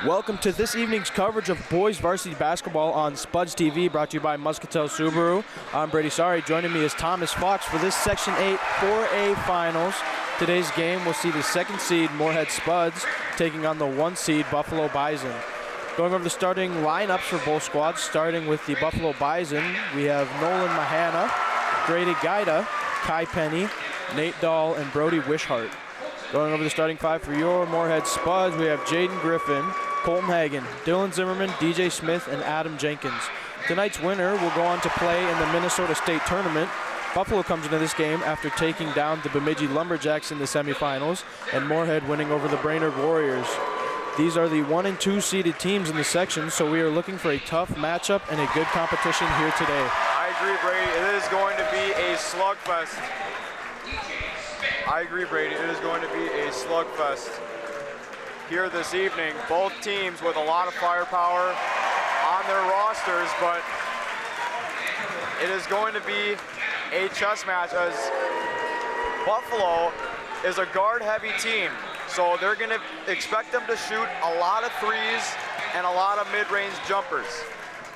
Welcome to this evening's coverage of boys varsity basketball on Spuds TV, brought to you by Muscatel Subaru. I'm Brady Sari. Joining me is Thomas Fox for this Section 8 4A Finals. Today's game will see the second seed Moorhead Spuds taking on the 1 seed Buffalo Bison. Going over the starting lineups for both squads, starting with the Buffalo Bison, we have Nolan Mahana, Grady Gaida, Kai Penny, Nate Dahl, and Brody Wishart. Going over the starting five for your Moorhead Spuds, we have Jaden Griffin, Colton Hagen, Dylan Zimmerman, DJ Smith, and Adam Jenkins. Tonight's winner will go on to play in the Minnesota State Tournament. Buffalo comes into this game after taking down the Bemidji Lumberjacks in the semifinals, and Moorhead winning over the Brainerd Warriors. These are the 1 and 2 seeded teams in the section, so we are looking for a tough matchup and a good competition here today. I agree, Brady. It is going to be a slugfest. I agree, Brady. It is going to be a slugfest here this evening. Both teams with a lot of firepower on their rosters, but it is going to be a chess match as Buffalo is a guard-heavy team. So they're going to expect them to shoot a lot of threes and a lot of mid-range jumpers.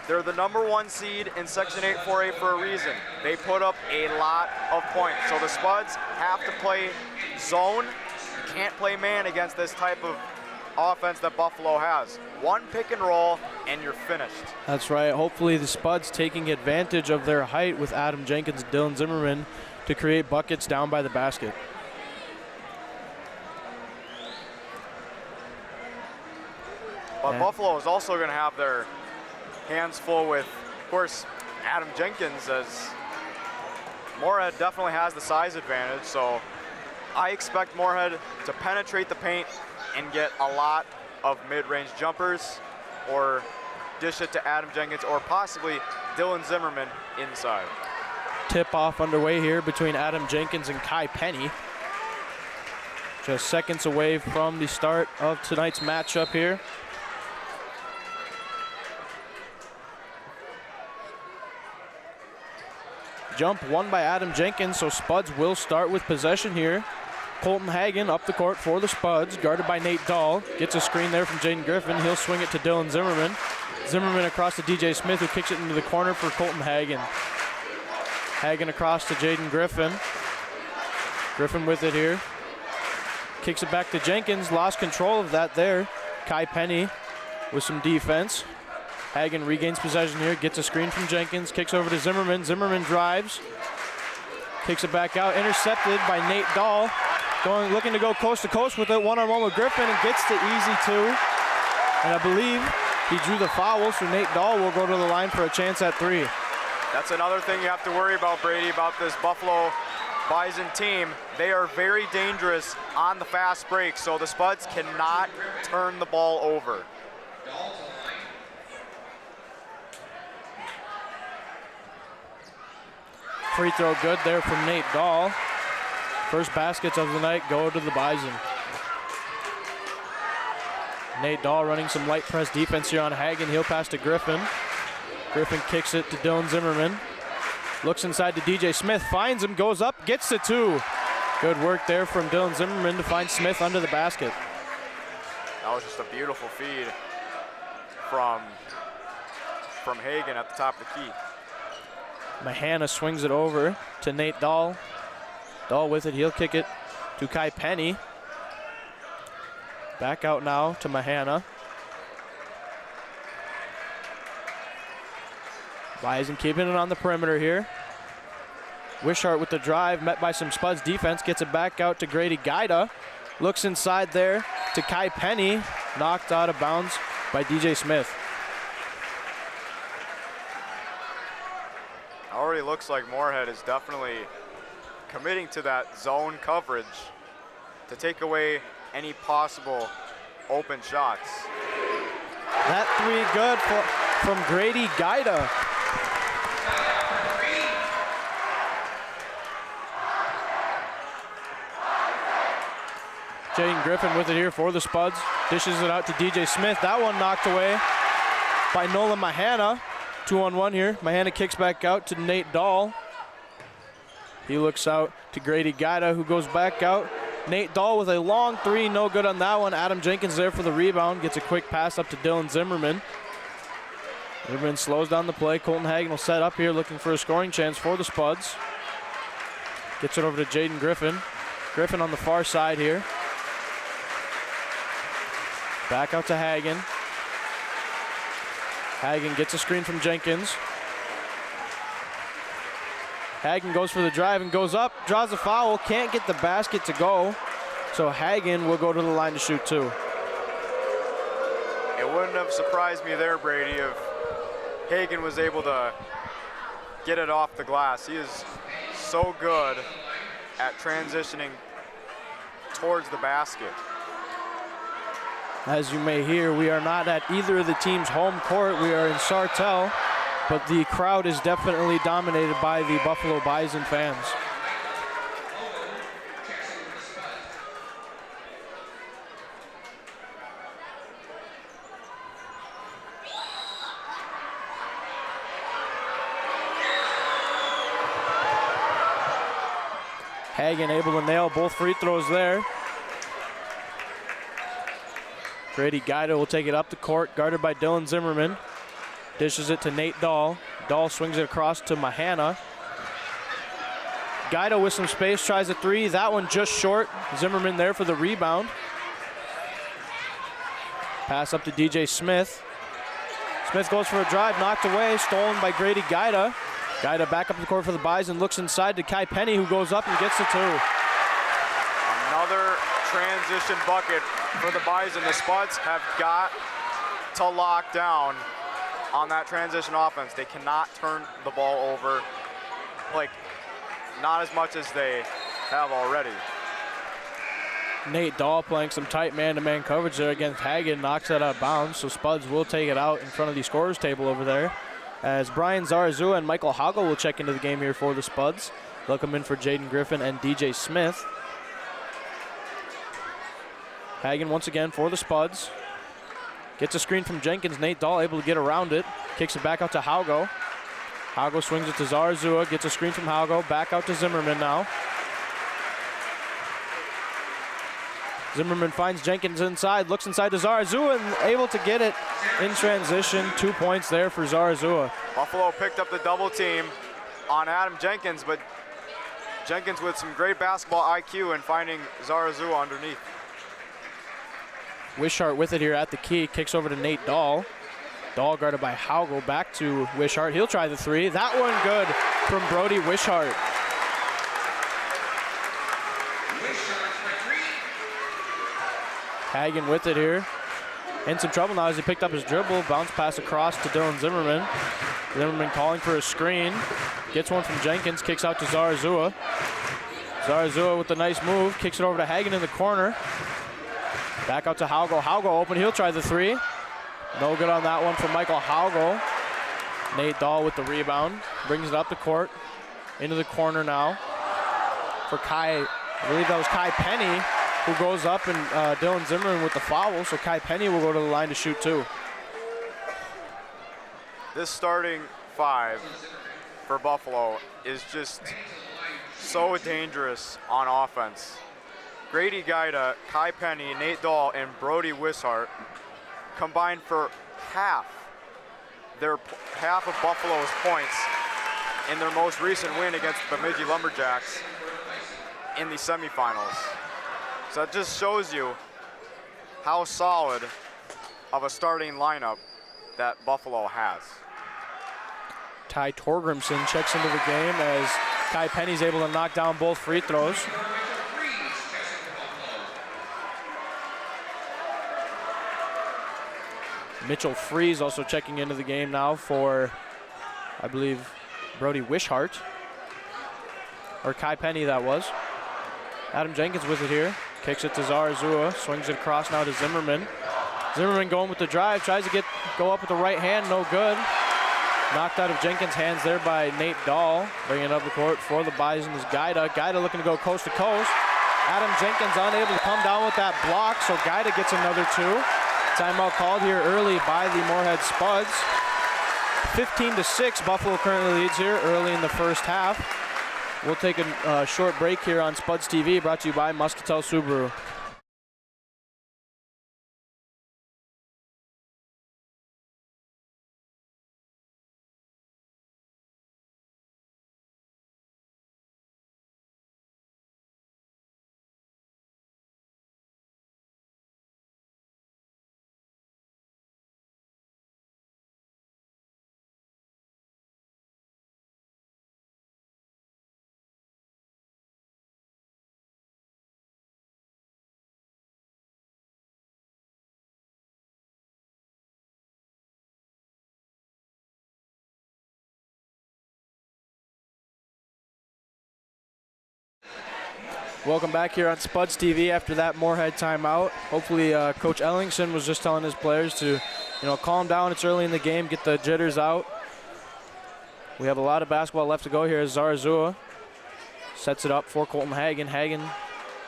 They're the #1 seed in Section 8 4A for a reason. They put up a lot of points. So the Spuds have to play zone. You can't play man against this type of offense that Buffalo has. One pick and roll and you're finished. That's right. Hopefully the Spuds taking advantage of their height with Adam Jenkins and Dylan Zimmerman to create buckets down by the basket. But Buffalo is also going to have their hands full with, of course, Adam Jenkins, as Moorhead definitely has the size advantage. So I expect Moorhead to penetrate the paint and get a lot of mid-range jumpers or dish it to Adam Jenkins or possibly Dylan Zimmerman inside. Tip-off underway here between Adam Jenkins and Kai Penny. Just seconds away from the start of tonight's matchup here. Jump won by Adam Jenkins, so Spuds will start with possession here. Colton Hagen up the court for the Spuds, guarded by Nate Dahl. Gets a screen there from Jaden Griffin. He'll swing it to Dylan Zimmerman. Zimmerman across to DJ Smith, who kicks it into the corner for Colton Hagen. Hagen across to Jaden Griffin. Griffin with it here. Kicks it back to Jenkins, lost control of that there. Kai Penny with some defense. Hagen regains possession here, gets a screen from Jenkins, kicks over to Zimmerman. Zimmerman drives, kicks it back out, intercepted by Nate Dahl. Looking to go coast to coast with it, one-on-one with Griffin, and gets the easy two. And I believe he drew the foul, so Nate Dahl will go to the line for a chance at 3. That's another thing you have to worry about, Brady, about this Buffalo Bison team. They are very dangerous on the fast break, so the Spuds cannot turn the ball over. Free throw good there from Nate Dahl. First baskets of the night go to the Bison. Nate Dahl running some light press defense here on Hagen. He'll pass to Griffin. Griffin kicks it to Dylan Zimmerman. Looks inside to DJ Smith, finds him, goes up, gets the 2. Good work there from Dylan Zimmerman to find Smith under the basket. That was just a beautiful feed from Hagen at the top of the key. Mahana swings it over to Nate Dahl. Dahl with it, he'll kick it to Kai Penny. Back out now to Mahana. Bison keeping it on the perimeter here. Wishart with the drive, met by some Spuds defense, gets it back out to Grady Gaida. Looks inside there to Kai Penny, knocked out of bounds by DJ Smith. Already looks like Moorhead is definitely committing to that zone coverage to take away any possible open shots. That 3 good from Grady Gaida. Jaden Griffin with it here for the Spuds. Dishes it out to DJ Smith. That one knocked away by Nolan Mahana. 2-on-1 here. Mahana kicks back out to Nate Dahl. He looks out to Grady Gaida, who goes back out Nate Dahl with a long three, no good on that one. Adam Jenkins there for the rebound, gets a quick pass up to Dylan Zimmerman. Zimmerman slows down the play. Colton Hagen will set up here looking for a scoring chance for the Spuds. Gets it over to Jaden Griffin. Griffin on the far side here. Back out to Hagen. Hagen gets a screen from Jenkins. Hagen goes for the drive and goes up, draws a foul, can't get the basket to go. So Hagen will go to the line to shoot two. It wouldn't have surprised me there, Brady, if Hagen was able to get it off the glass. He is so good at transitioning towards the basket. As you may hear, we are not at either of the team's home court. We are in Sartell, but the crowd is definitely dominated by the Buffalo Bison fans. Hagen able to nail both free throws there. Grady Guida will take it up the court, guarded by Dylan Zimmerman. Dishes it to Nate Dahl. Dahl swings it across to Mahana. Guida with some space, tries a three. That one just short. Zimmerman there for the rebound. Pass up to DJ Smith. Smith goes for a drive, knocked away, stolen by Grady Guida. Guida back up the court for the Bison, looks inside to Kai Penny, who goes up and gets the two. Another transition bucket for the Bison. The Spuds have got to lock down on that transition offense. They cannot turn the ball over, like, not as much as they have already. Nate Dahl playing some tight man-to-man coverage there against Hagen, knocks that out of bounds, so Spuds will take it out in front of the scorer's table over there. As Brian Zarazua and Michael Hoggle will check into the game here for the Spuds. They'll come in for Jaden Griffin and DJ Smith. Hagen once again for the Spuds. Gets a screen from Jenkins. Nate Dahl able to get around it. Kicks it back out to Haugo. Haugo swings it to Zarazua. Gets a screen from Haugo. Back out to Zimmerman now. Zimmerman finds Jenkins inside. Looks inside to Zarazua and able to get it in transition. 2 points there for Zarazua. Buffalo picked up the double team on Adam Jenkins, but Jenkins with some great basketball IQ and finding Zarazua underneath. Wishart with it here at the key, kicks over to Nate Dahl. Dahl guarded by Haugo, back to Wishart. He'll try the three. That one good from Brody Wishart. Hagen with it here. In some trouble now as he picked up his dribble. Bounce pass across to Dylan Zimmerman. Zimmerman calling for a screen. Gets one from Jenkins, kicks out to Zarazua. Zarazua with a nice move, kicks it over to Hagen in the corner. Back out to Haugo. Haugo open, he'll try the three. No good on that one from Michael Haugo. Nate Dahl with the rebound. Brings it up the court. Into the corner now. For Kai, I believe that was Kai Penny, who goes up, and Dylan Zimmerman with the foul. So Kai Penny will go to the line to shoot two. This starting five for Buffalo is just so dangerous on offense. Grady Guida, Kai Penny, Nate Dahl, and Brody Wishart combined for half of Buffalo's points in their most recent win against the Bemidji Lumberjacks in the semifinals. So that just shows you how solid of a starting lineup that Buffalo has. Ty Torgrimson checks into the game as Kai Penny's able to knock down both free throws. Mitchell Freeze also checking into the game now for, I believe, Brody Wishart. Or Kai Penny, that was. Adam Jenkins with it here. Kicks it to Zarazua. Swings it across now to Zimmerman. Zimmerman going with the drive. Tries to go up with the right hand. No good. Knocked out of Jenkins' hands there by Nate Dahl. Bringing it up the court for the Bison is Guida. Guida looking to go coast to coast. Adam Jenkins unable to come down with that block, so Guida gets another two. Timeout called here early by the Moorhead Spuds. 15-6, Buffalo currently leads here early in the first half. We'll take a short break here on Spuds TV, brought to you by Muscatel Subaru. Welcome back here on Spuds TV after that Moorhead timeout. Hopefully Coach Ellingson was just telling his players to, calm down. It's early in the game, get the jitters out. We have a lot of basketball left to go here as Zarazua sets it up for Colton Hagen. Hagen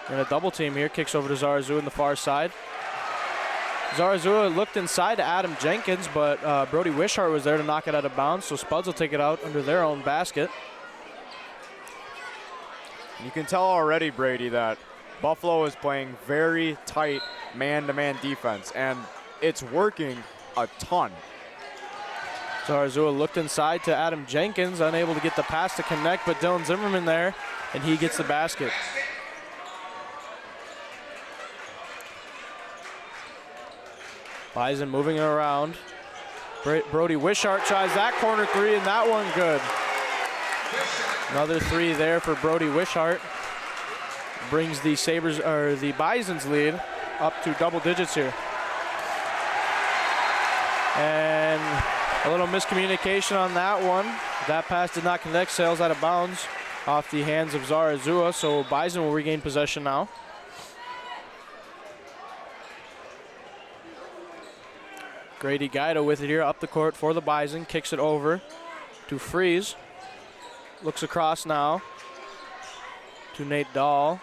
in a double team here, kicks over to Zarazua in the far side. Zarazua looked inside to Adam Jenkins, but Brody Wishart was there to knock it out of bounds, so Spuds will take it out under their own basket. You can tell already, Brady, that Buffalo is playing very tight man-to-man defense, and it's working a ton. Zarazua looked inside to Adam Jenkins, unable to get the pass to connect, but Dylan Zimmerman there, and he gets the basket. Bison moving it around. Brody Wishart tries that corner three, and that one good. Another three there for Brody Wishart. Brings the Sabres, or the Bison's lead up to double digits here. And a little miscommunication on that one. That pass did not connect, sails out of bounds off the hands of Zarazua, so Bison will regain possession now. Grady Guida with it here up the court for the Bison, kicks it over to Freeze. Looks across now to Nate Dahl.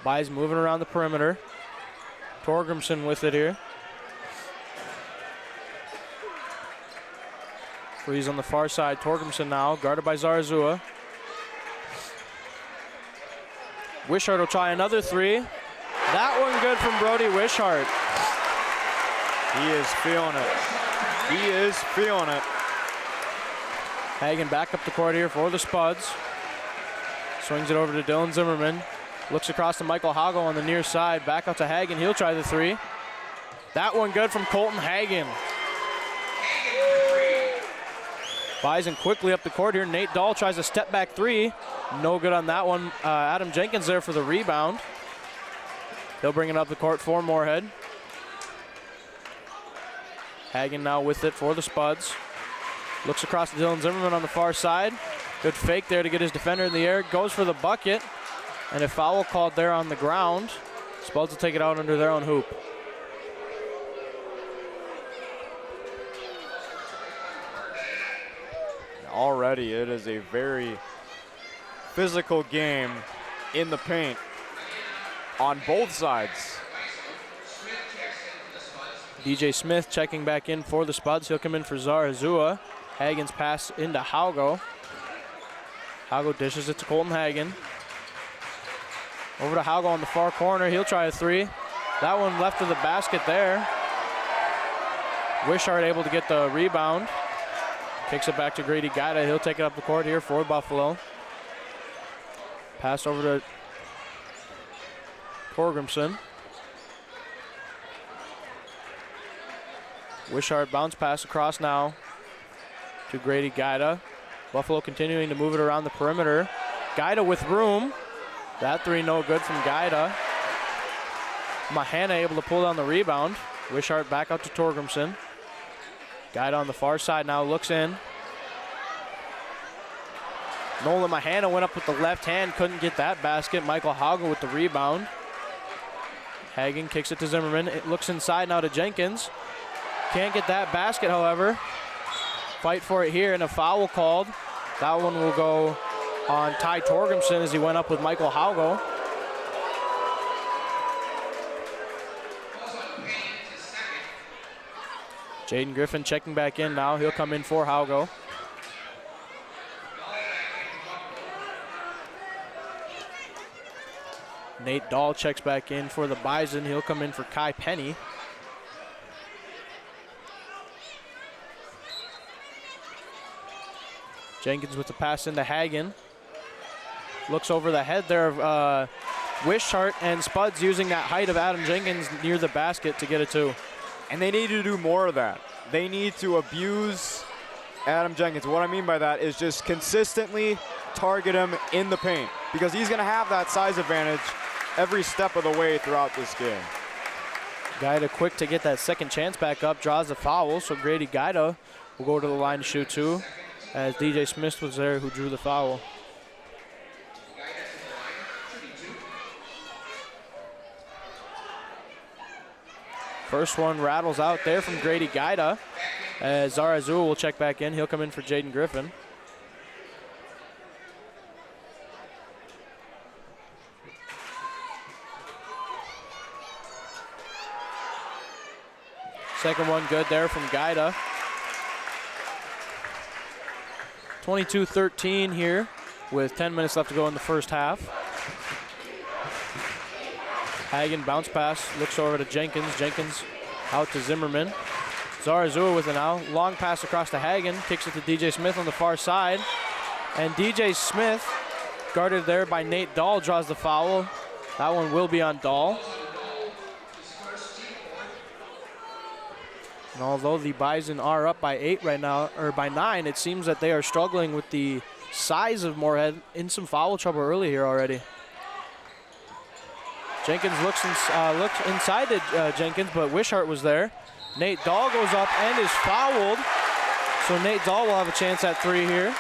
Bison moving around the perimeter. Torgrimson with it here. Freeze on the far side. Torgrimson now, guarded by Zarazua. Wishart will try another three. That one good from Brody Wishart. He is feeling it. He is feeling it. Hagen back up the court here for the Spuds. Swings it over to Dylan Zimmerman. Looks across to Michael Hago on the near side. Back up to Hagen. He'll try the three. That one good from Colton Hagen. Bison quickly up the court here. Nate Dahl tries a step back three. No good on that one. Adam Jenkins there for the rebound. He'll bring it up the court for Moorhead. Hagen now with it for the Spuds. Looks across to Dylan Zimmerman on the far side. Good fake there to get his defender in the air. Goes for the bucket. And a foul called there on the ground. Spuds will take it out under their own hoop. Already it is a very physical game in the paint on both sides. DJ Smith checking back in for the Spuds. He'll come in for Zarazua. Hagen's pass into Haugo. Haugo dishes it to Colton Hagen. Over to Haugo on the far corner. He'll try a three. That one left of the basket there. Wishart able to get the rebound. Kicks it back to Grady Guida. He'll take it up the court here for Buffalo. Pass over to Torgrimson. Wishart bounce pass across now to Grady Guida. Buffalo continuing to move it around the perimeter. Guida with room. That three no good from Guida. Mahana able to pull down the rebound. Wishart back out to Torgrimson. Guida on the far side now looks in. Nolan Mahana went up with the left hand, couldn't get that basket. Michael Haugo with the rebound. Hagen kicks it to Zimmerman. It looks inside now to Jenkins. Can't get that basket, however. Fight for it here, and a foul called. That one will go on Ty Torgrimson as he went up with Michael Haugo. Jaden Griffin checking back in now. He'll come in for Haugo. Nate Dahl checks back in for the Bison. He'll come in for Kai Penny. Jenkins with the pass into Hagen. Looks over the head there of Wishart, and Spuds using that height of Adam Jenkins near the basket to get a 2. And they need to do more of that. They need to abuse Adam Jenkins. What I mean by that is just consistently target him in the paint, because he's going to have that size advantage every step of the way throughout this game. Guida quick to get that second chance back up, draws the foul, so Grady Guida will go to the line to shoot 2, as DJ Smith was there who drew the foul. First one rattles out there from Grady Guida, as Zarazua will check back in. He'll come in for Jaden Griffin. Second one good there from Guida. 22-13 here with 10 minutes left to go in the first half. Hagen bounce pass, looks over to Jenkins. Jenkins out to Zimmerman. Zarazua with it now. Long pass across to Hagen, kicks it to DJ Smith on the far side. And DJ Smith, guarded there by Nate Dahl, draws the foul. That one will be on Dahl. And although the Bison are up by 8 right now, or by 9, it seems that they are struggling with the size of Moorhead, in some foul trouble early here already. Jenkins looks inside to Jenkins, but Wishart was there. Nate Dahl goes up and is fouled. So Nate Dahl will have a chance at 3 here.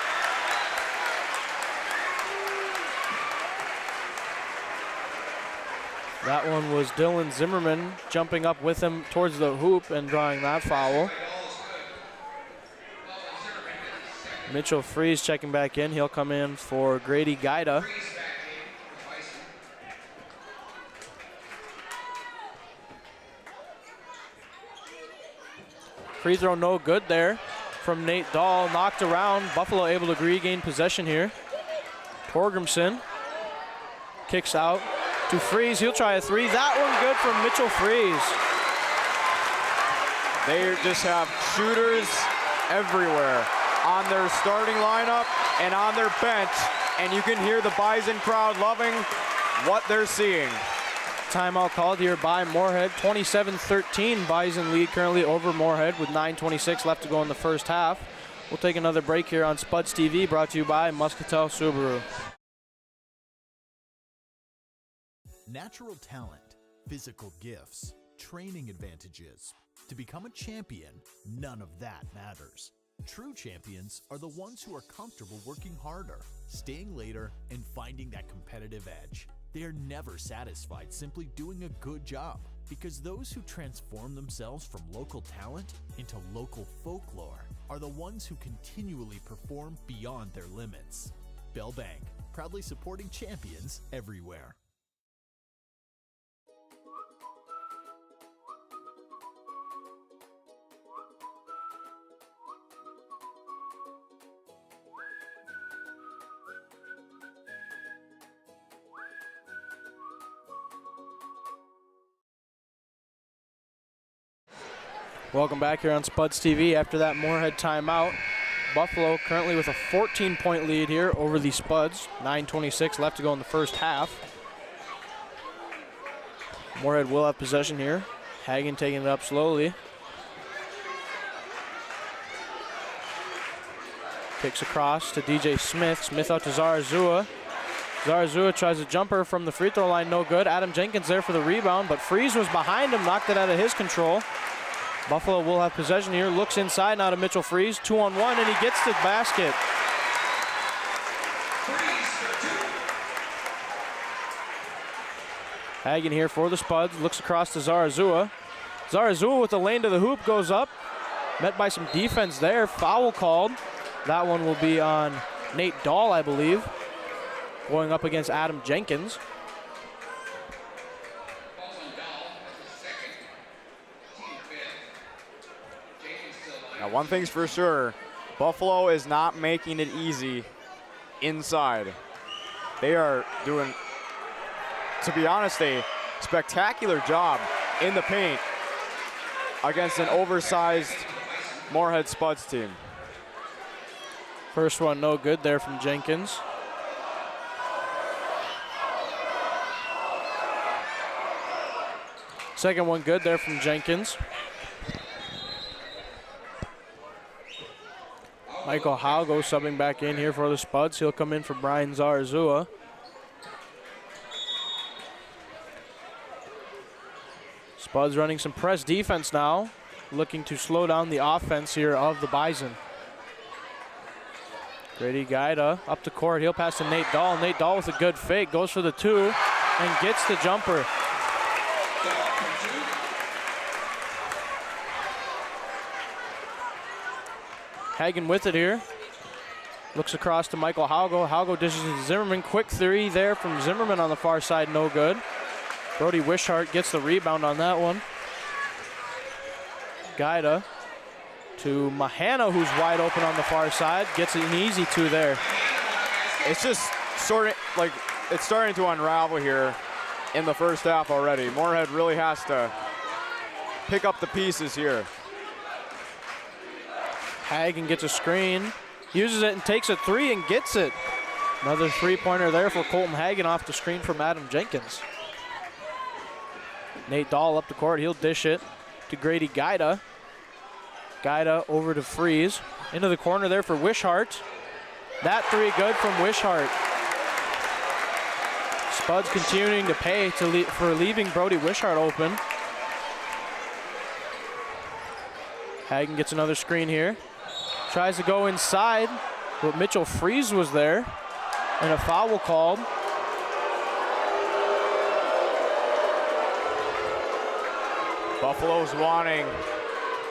That one was Dylan Zimmerman jumping up with him towards the hoop and drawing that foul. Mitchell Freeze checking back in. He'll come in for Grady Guida. Free throw no good there from Nate Dahl. Knocked around. Buffalo able to regain possession here. Torgrimson kicks out to Freeze. He'll try a 3. That one good from Mitchell Freeze. They just have shooters everywhere on their starting lineup and on their bench, and you can hear the Bison crowd loving what they're seeing. Timeout called here by Moorhead. 27-13 Bison lead currently over Moorhead with 9:26 left to go in the first half. We'll take another break here on Spuds TV, brought to you by Muscatel Subaru. Natural talent, physical gifts, training advantages. To become a champion, none of that matters. True champions are the ones who are comfortable working harder, staying later, and finding that competitive edge. They are never satisfied simply doing a good job, because those who transform themselves from local talent into local folklore are the ones who continually perform beyond their limits. Bell Bank, proudly supporting champions everywhere. Welcome back here on Spuds TV after that Moorhead timeout. Buffalo currently with a 14-point lead here over the Spuds. 9:26 left to go in the first half. Moorhead will have possession here. Hagen taking it up slowly. Kicks across to DJ Smith. Smith out to Zarazua. Zarazua tries a jumper from the free throw line, no good. Adam Jenkins there for the rebound, but Freeze was behind him, knocked it out of his control. Buffalo will have possession here, looks inside now to Mitchell Freeze, 2-on-1, and he gets the basket. Hagen here for the Spuds, looks across to Zarazua. Zarazua with the lane to the hoop, goes up, met by some defense there, foul called. That one will be on Nate Dahl, I believe, going up against Adam Jenkins. Now, one thing's for sure, Buffalo is not making it easy inside. They are doing to be honest, a spectacular job in the paint against an oversized Moorhead Spuds team. First one no good there from Jenkins. Second one good there from Jenkins. Michael Halgo subbing back in here for the Spuds. He'll come in for Brian Zarazua. Spuds running some press defense now, looking to slow down the offense here of the Bison. Grady Guida up the court. He'll pass to Nate Dahl. Nate Dahl with a good fake, goes for the two and gets the jumper. Hagen with it here. Looks across to Michael Halgo. Halgo dishes to Zimmerman. Quick three there from Zimmerman on the far side, no good. Brody Wishart gets the rebound on that one. Guida to Mahana, who's wide open on the far side. Gets an easy two there. It's just sort of like it's starting to unravel here in the first half already. Moorhead really has to pick up the pieces here. Hagen gets a screen, uses it and takes a three and gets it. Another three-pointer there for Colton Hagen off the screen from Adam Jenkins. Nate Dahl up the court. He'll dish it to Grady Guida. Guida over to Freeze. Into the corner there for Wishart. That three good from Wishart. Spuds continuing to pay for leaving Brody Wishart open. Hagen gets another screen here. Tries to go inside, but Mitchell Freeze was there. And a foul called. Buffalo's wanting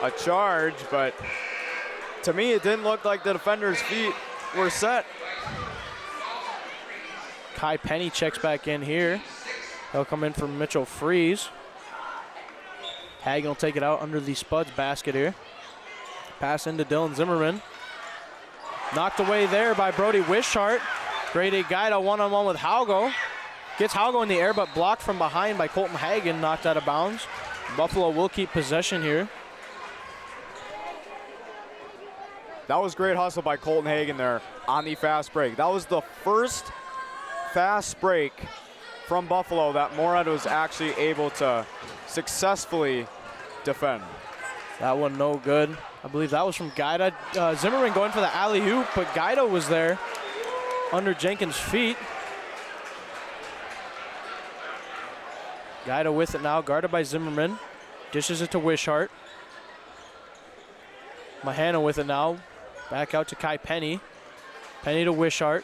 a charge, but to me it didn't look like the defender's feet were set. Kai Penny checks back in here. He'll come in for Mitchell Freeze. Hagen will take it out under the Spuds basket here. Pass into Dylan Zimmerman. Knocked away there by Brody Wishart. Grady Guida one-on-one with Halgo. Gets Halgo in the air, but blocked from behind by Colton Hagen, knocked out of bounds. Buffalo will keep possession here. That was great hustle by Colton Hagen there on the fast break. That was the first fast break from Buffalo that Moorhead was actually able to successfully defend. That one no good. I believe that was from Guida. Zimmerman going for the alley-oop, but Guida was there under Jenkins' feet. Guida with it now, guarded by Zimmerman. Dishes it to Wishart. Mahana with it now. Back out to Kai Penny. Penny to Wishart.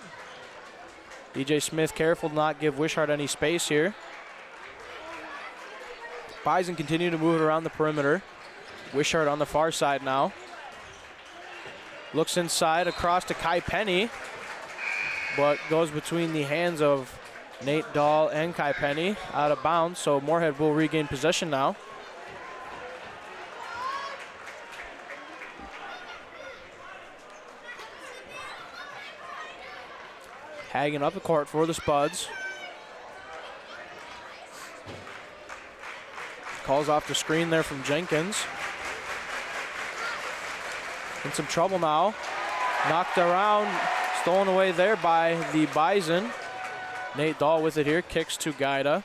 DJ Smith careful to not give Wishart any space here. Bison continue to move it around the perimeter. Wishart on the far side now. Looks inside across to Kai Penny, but goes between the hands of Nate Dahl and Kai Penny, out of bounds, so Moorhead will regain possession now. Hagen up the court for the Spuds. Calls off the screen there from Jenkins. In some trouble now. Knocked around, stolen away there by the Bison. Nate Dahl with it here, kicks to Guida.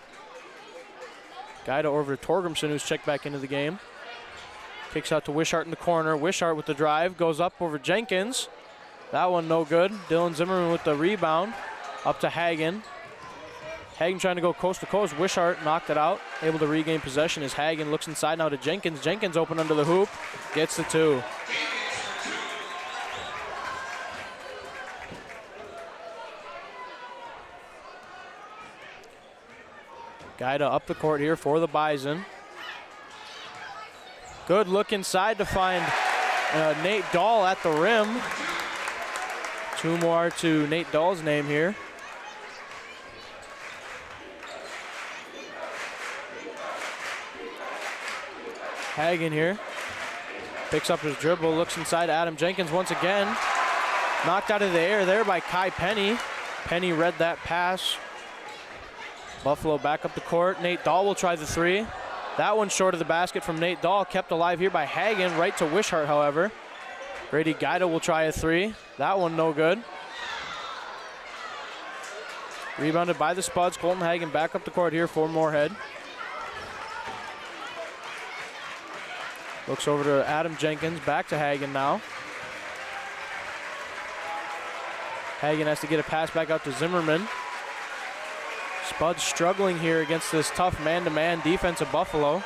Guida over to Torgrimson, who's checked back into the game. Kicks out to Wishart in the corner. Wishart with the drive, goes up over Jenkins. That one no good. Dylan Zimmerman with the rebound. Up to Hagen. Hagen trying to go coast to coast. Wishart knocked it out. Able to regain possession as Hagen looks inside now to Jenkins. Jenkins open under the hoop. Gets the two. Guida up the court here for the Bison. Good look inside to find Nate Dahl at the rim. Two more to Nate Dahl's name here. Hagen here. Picks up his dribble, looks inside Adam Jenkins once again. Knocked out of the air there by Kai Penny. Penny read that pass Buffalo back up the court. Nate Dahl will try the three. That one short of the basket from Nate Dahl. Kept alive here by Hagen. Right to Wishart, however. Grady Guida will try a three. That one no good. Rebounded by the Spuds. Colton Hagen back up the court here for Moorhead. Looks over to Adam Jenkins. Back to Hagen now. Hagen has to get a pass back out to Zimmerman. Spuds struggling here against this tough man-to-man defense of Buffalo.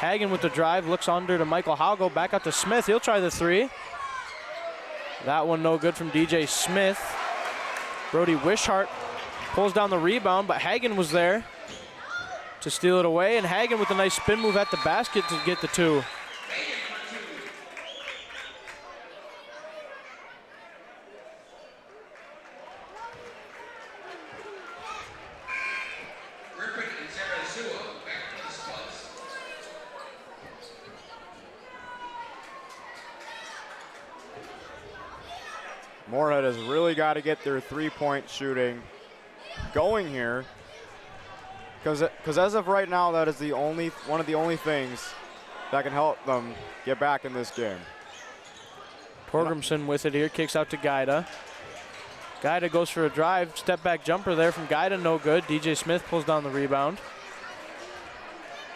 Hagen with the drive, looks under to Michael Haugo, back out to Smith. He'll try the three. That one no good from DJ Smith. Brody Wishart pulls down the rebound, but Hagen was there to steal it away, and Hagen with a nice spin move at the basket to get the two. Moorhead has really got to get their three-point shooting going here, because as of right now, that is one of the only things that can help them get back in this game. Torgrimson with it here, kicks out to Guida. Guida goes for a drive, step back jumper there from Guida, no good. DJ Smith pulls down the rebound.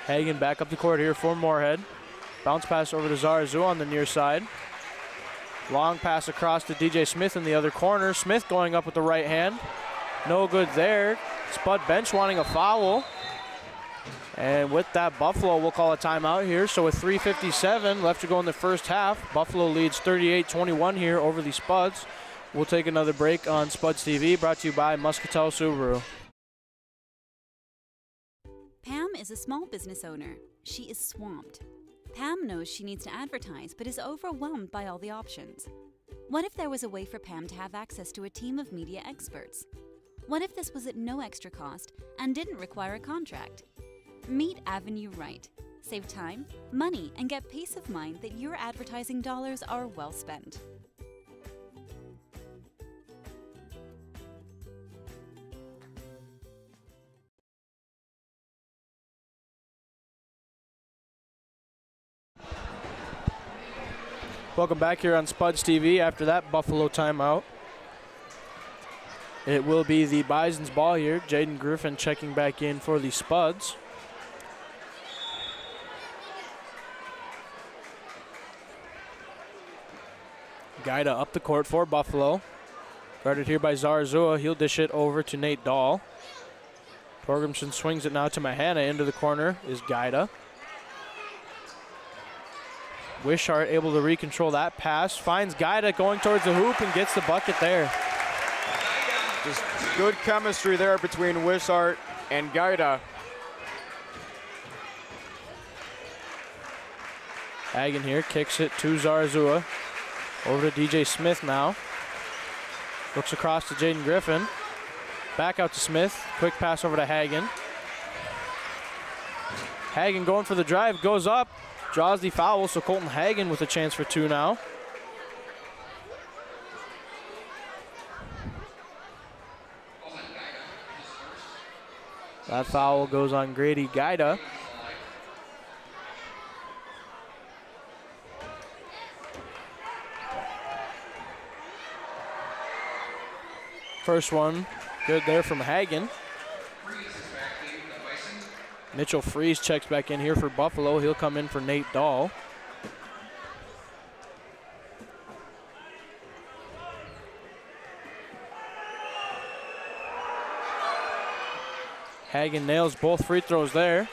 Hagen back up the court here for Moorhead. Bounce pass over to Zarazua on the near side. Long pass across to DJ Smith in the other corner. Smith going up with the right hand. No good there. Spud bench wanting a foul. And with that, Buffalo will call a timeout here. So with 3:57 left to go in the first half, Buffalo leads 38-21 here over the Spuds. We'll take another break on Spuds TV, brought to you by Muscatel Subaru. Pam is a small business owner. She is swamped. Pam knows she needs to advertise, but is overwhelmed by all the options. What if there was a way for Pam to have access to a team of media experts? What if this was at no extra cost and didn't require a contract? Meet Avenue Right. Save time, money, and get peace of mind that your advertising dollars are well spent. Welcome back here on Spuds TV after that Buffalo timeout. It will be the Bison's ball here. Jaden Griffin checking back in for the Spuds. Guida up the court for Buffalo. Guarded here by Zarazua. He'll dish it over to Nate Dahl. Torgrimson swings it now to Mahana. Into the corner is Guida. Wishart able to recontrol that pass. Finds Guida going towards the hoop and gets the bucket there. Just good chemistry there between Wishart and Guida. Hagen here kicks it to Zarazua. Over to DJ Smith now. Looks across to Jaden Griffin. Back out to Smith. Quick pass over to Hagen. Hagen going for the drive. Goes up. Draws the foul, so Colton Hagen with a chance for two now. That foul goes on Grady Guida. First one, good there from Hagen. Mitchell Freeze checks back in here for Buffalo. He'll come in for Nate Dahl. Hagen nails both free throws there.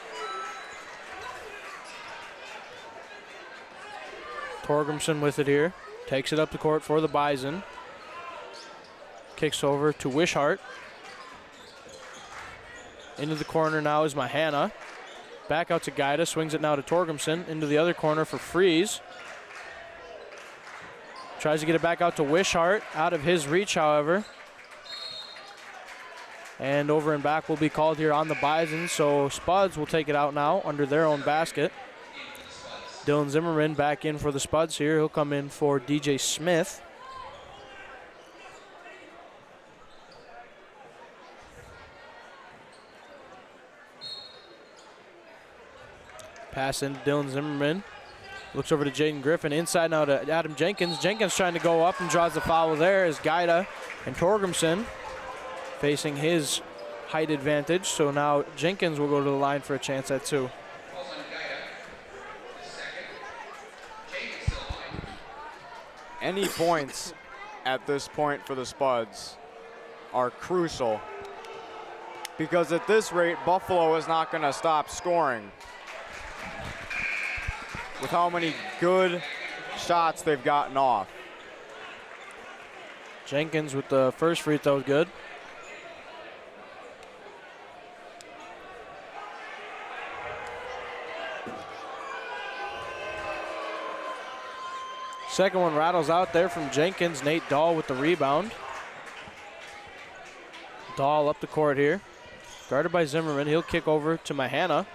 Torgrimson with it here. Takes it up the court for the Bison. Kicks over to Wishart. Into the corner now is Mahana. Back out to Guida. Swings it now to Torgrimson. Into the other corner for Freeze. Tries to get it back out to Wishart. Out of his reach, however. And over and back will be called here on the Bison. So Spuds will take it out now under their own basket. Dylan Zimmerman back in for the Spuds here. He'll come in for DJ Smith. Pass into Dylan Zimmerman. Looks over to Jaden Griffin. Inside now to Adam Jenkins. Jenkins trying to go up and draws the foul there as Gaida and Torgrimson facing his height advantage. So now Jenkins will go to the line for a chance at 2. Any points at this point for the Spuds are crucial, because at this rate, Buffalo is not going to stop scoring with how many good shots they've gotten off. Jenkins with the first free throw, good. Second one rattles out there from Jenkins. Nate Dahl with the rebound. Dahl up the court here. Guarded by Zimmerman. He'll kick over to Mahana.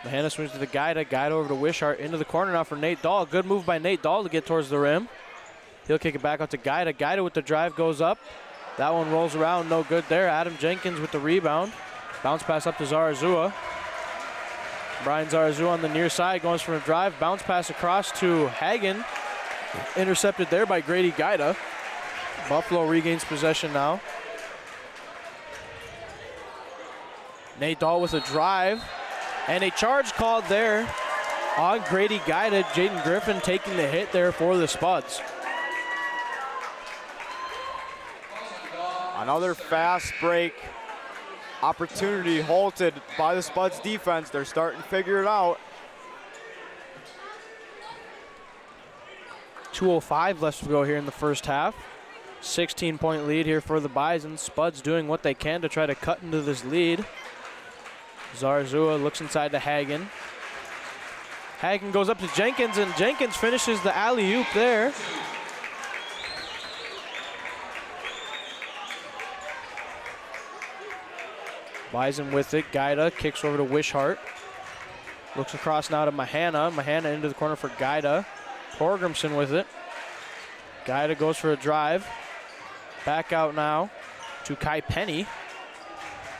Mahana swings to the Gaida. Gaida over to Wishart. Into the corner now for Nate Dahl. Good move by Nate Dahl to get towards the rim. He'll kick it back out to Gaida. Gaida with the drive goes up. That one rolls around. No good there. Adam Jenkins with the rebound. Bounce pass up to Zarazua. Brian Zarazua on the near side goes for a drive. Bounce pass across to Hagen. Intercepted there by Grady Gaida. Buffalo regains possession now. Nate Dahl with a drive. And a charge called there on Grady Gaida. Jaden Griffin taking the hit there for the Spuds. Another fast break opportunity halted by the Spuds defense. They're starting to figure it out. 2:05 left to go here in the first half. 16-point lead here for the Bison. Spuds doing what they can to try to cut into this lead. Zarazua looks inside to Hagen. Hagen goes up to Jenkins, and Jenkins finishes the alley-oop there. Bison with it. Gaida kicks over to Wishart. Looks across now to Mahana. Mahana into the corner for Gaida. Torgrimson with it. Gaida goes for a drive. Back out now to Kai Penny.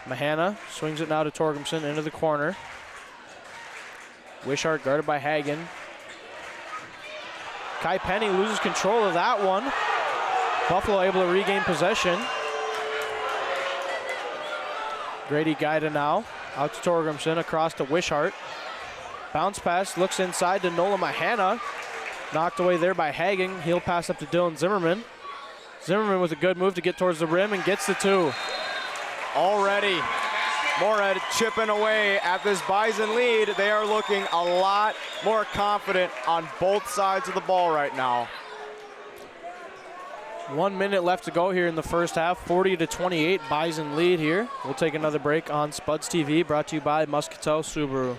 Mahana swings it now to Torgrimson into the corner. Wishart guarded by Hagen. Kai Penny loses control of that one. Buffalo able to regain possession. Grady Gaida now out to Torgrimson, across to Wishart. Bounce pass, looks inside to Nola Mahana. Knocked away there by Hagen. He'll pass up to Dylan Zimmerman. Zimmerman with a good move to get towards the rim and gets the 2. Already, Moorhead chipping away at this Bison lead. They are looking a lot more confident on both sides of the ball right now. 1 minute left to go here in the first half. 40-28 Bison lead here. We'll take another break on Spuds TV, brought to you by Muscatel Subaru.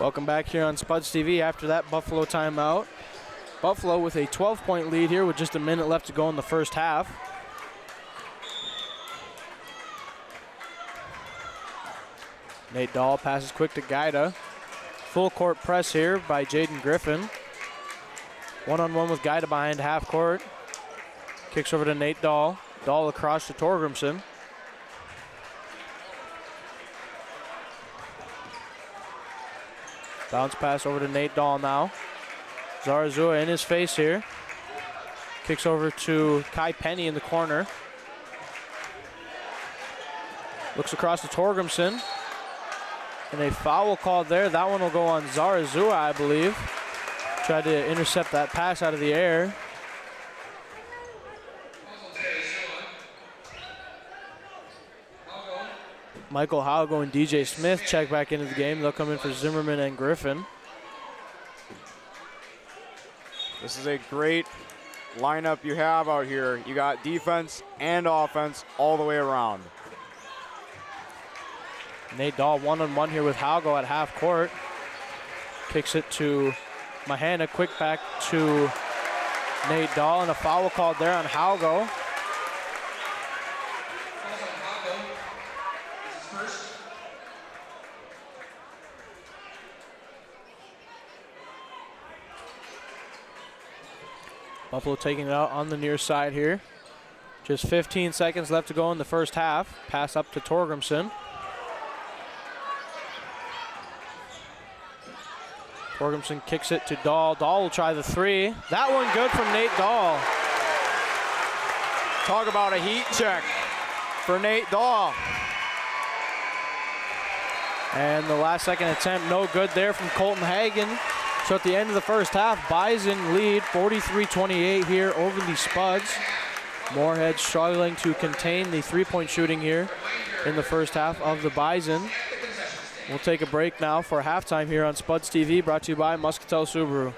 Welcome back here on Spuds TV after that Buffalo timeout. Buffalo with a 12-point lead here with just a minute left to go in the first half. Nate Dahl passes quick to Gaida. Full court press here by Jaden Griffin. One-on-one with Gaida behind half court. Kicks over to Nate Dahl. Dahl across to Torgrimson. Bounce pass over to Nate Dahl now. Zarazua in his face here. Kicks over to Kai Penny in the corner. Looks across to Torgrimson. And a foul called there. That one will go on Zarazua, I believe. Tried to intercept that pass out of the air. Michael Howgo and DJ Smith check back into the game. They'll come in for Zimmerman and Griffin. This is a great lineup you have out here. You got defense and offense all the way around. Nate Dahl one-on-one here with Halgo at half court. Kicks it to Mahana, quick back to Nate Dahl, and a foul called there on Halgo. Buffalo taking it out on the near side here. Just 15 seconds left to go in the first half. Pass up to Torgrimson. Torgrimson kicks it to Dahl. Dahl will try the three. That one good from Nate Dahl. Talk about a heat check for Nate Dahl. And the last second attempt, no good there from Colton Hagen. So at the end of the first half, Bison lead 43-28 here over the Spuds. Moorhead struggling to contain the three-point shooting here in the first half of the Bison. We'll take a break now for halftime here on Spuds TV, brought to you by Muscatel Subaru.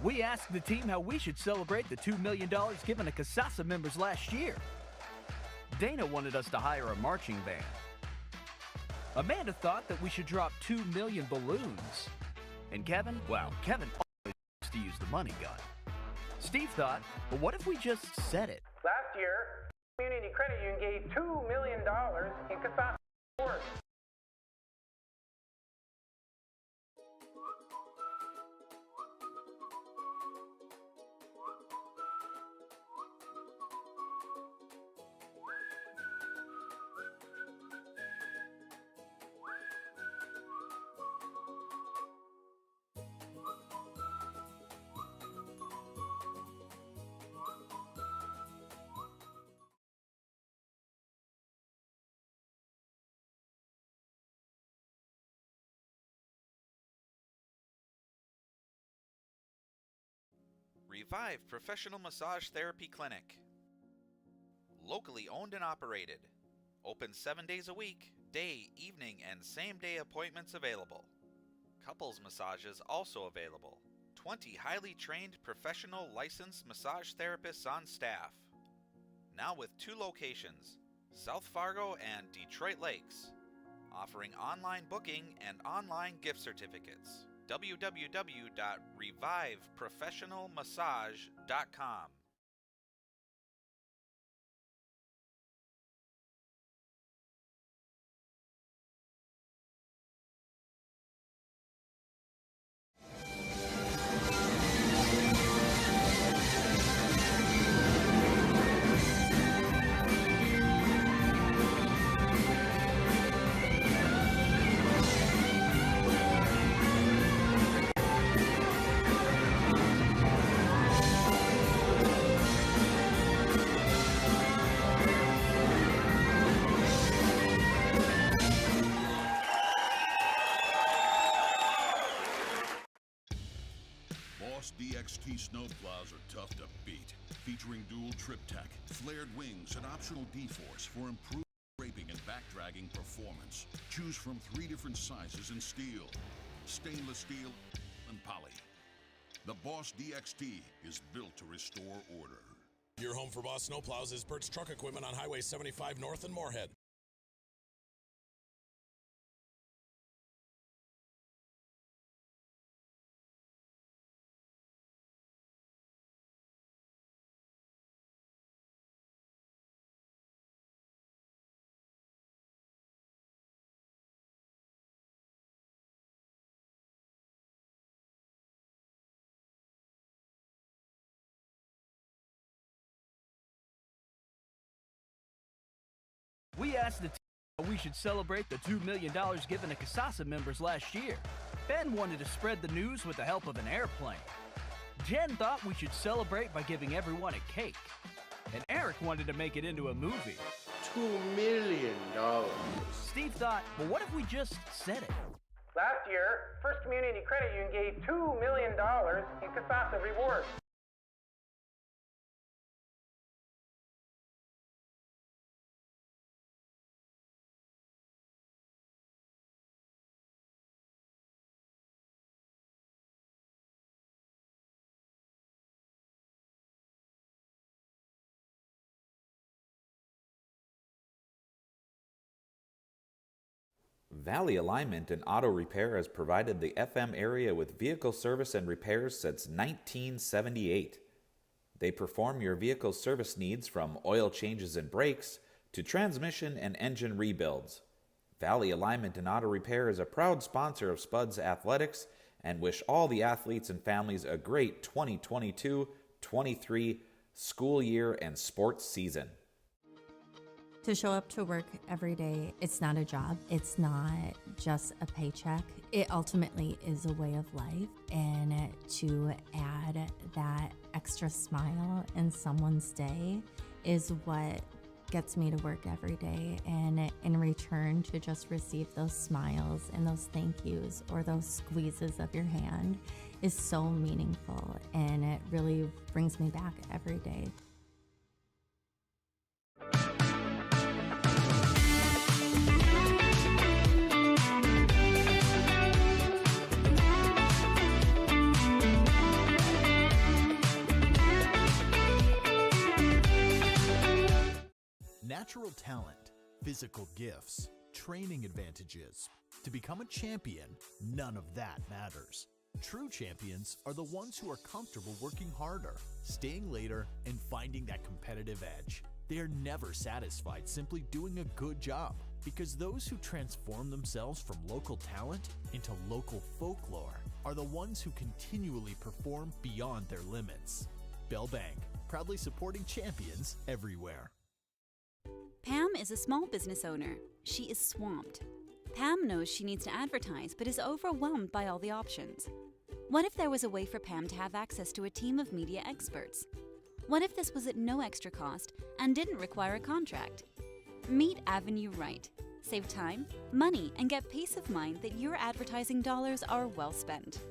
We asked the team how we should celebrate the $2 million given to Casasa members last year. Dana wanted us to hire a marching band. Amanda thought that we should drop 2 million balloons. And Kevin, well, Kevin always likes to use the money gun. Steve thought, well, what if we just said it? Last year, Community Credit Union gave $2 million in Casasa awards. Revive Professional Massage Therapy Clinic. Locally owned and operated. Open 7 days a week, day, evening, and same-day appointments available. Couples massages also available. 20 highly trained professional licensed massage therapists on staff. Now with 2 locations, South Fargo and Detroit Lakes. Offering online booking and online gift certificates. www.reviveprofessionalmassage.com. DXT snowplows are tough to beat, featuring dual trip tech, flared wings, and optional D-force for improved scraping and backdragging performance. Choose from 3 different sizes in steel, stainless steel, and poly. The Boss DXT is built to restore order. Your home for Boss snowplows is Bert's Truck Equipment on Highway 75 North in Moorhead. asked the team how we should celebrate the $2 million given to Casasa members last year. Ben wanted to spread the news with the help of an airplane. Jen thought we should celebrate by giving everyone a cake. And Eric wanted to make it into a movie. $2 million. Steve thought, well, what if we just said it? Last year, First Community Credit Union gave $2 million in Casasa rewards. Valley Alignment and Auto Repair has provided the FM area with vehicle service and repairs since 1978. They perform your vehicle service needs from oil changes and brakes to transmission and engine rebuilds. Valley Alignment and Auto Repair is a proud sponsor of Spuds Athletics and wish all the athletes and families a great 2022-23 school year and sports season. To show up to work every day, it's not a job. It's not just a paycheck. It ultimately is a way of life. And to add that extra smile in someone's day is what gets me to work every day. And in return, to just receive those smiles and those thank yous or those squeezes of your hand is so meaningful. And it really brings me back every day. Natural talent, physical gifts, training advantages. To become a champion, none of that matters. True champions are the ones who are comfortable working harder, staying later, and finding that competitive edge. They are never satisfied simply doing a good job, because those who transform themselves from local talent into local folklore are the ones who continually perform beyond their limits. Bell Bank, proudly supporting champions everywhere. Pam is a small business owner. She is swamped. Pam knows she needs to advertise, but is overwhelmed by all the options. What if there was a way for Pam to have access to a team of media experts? What if this was at no extra cost and didn't require a contract? Meet Avenue Right. Save time, money, and get peace of mind that your advertising dollars are well spent.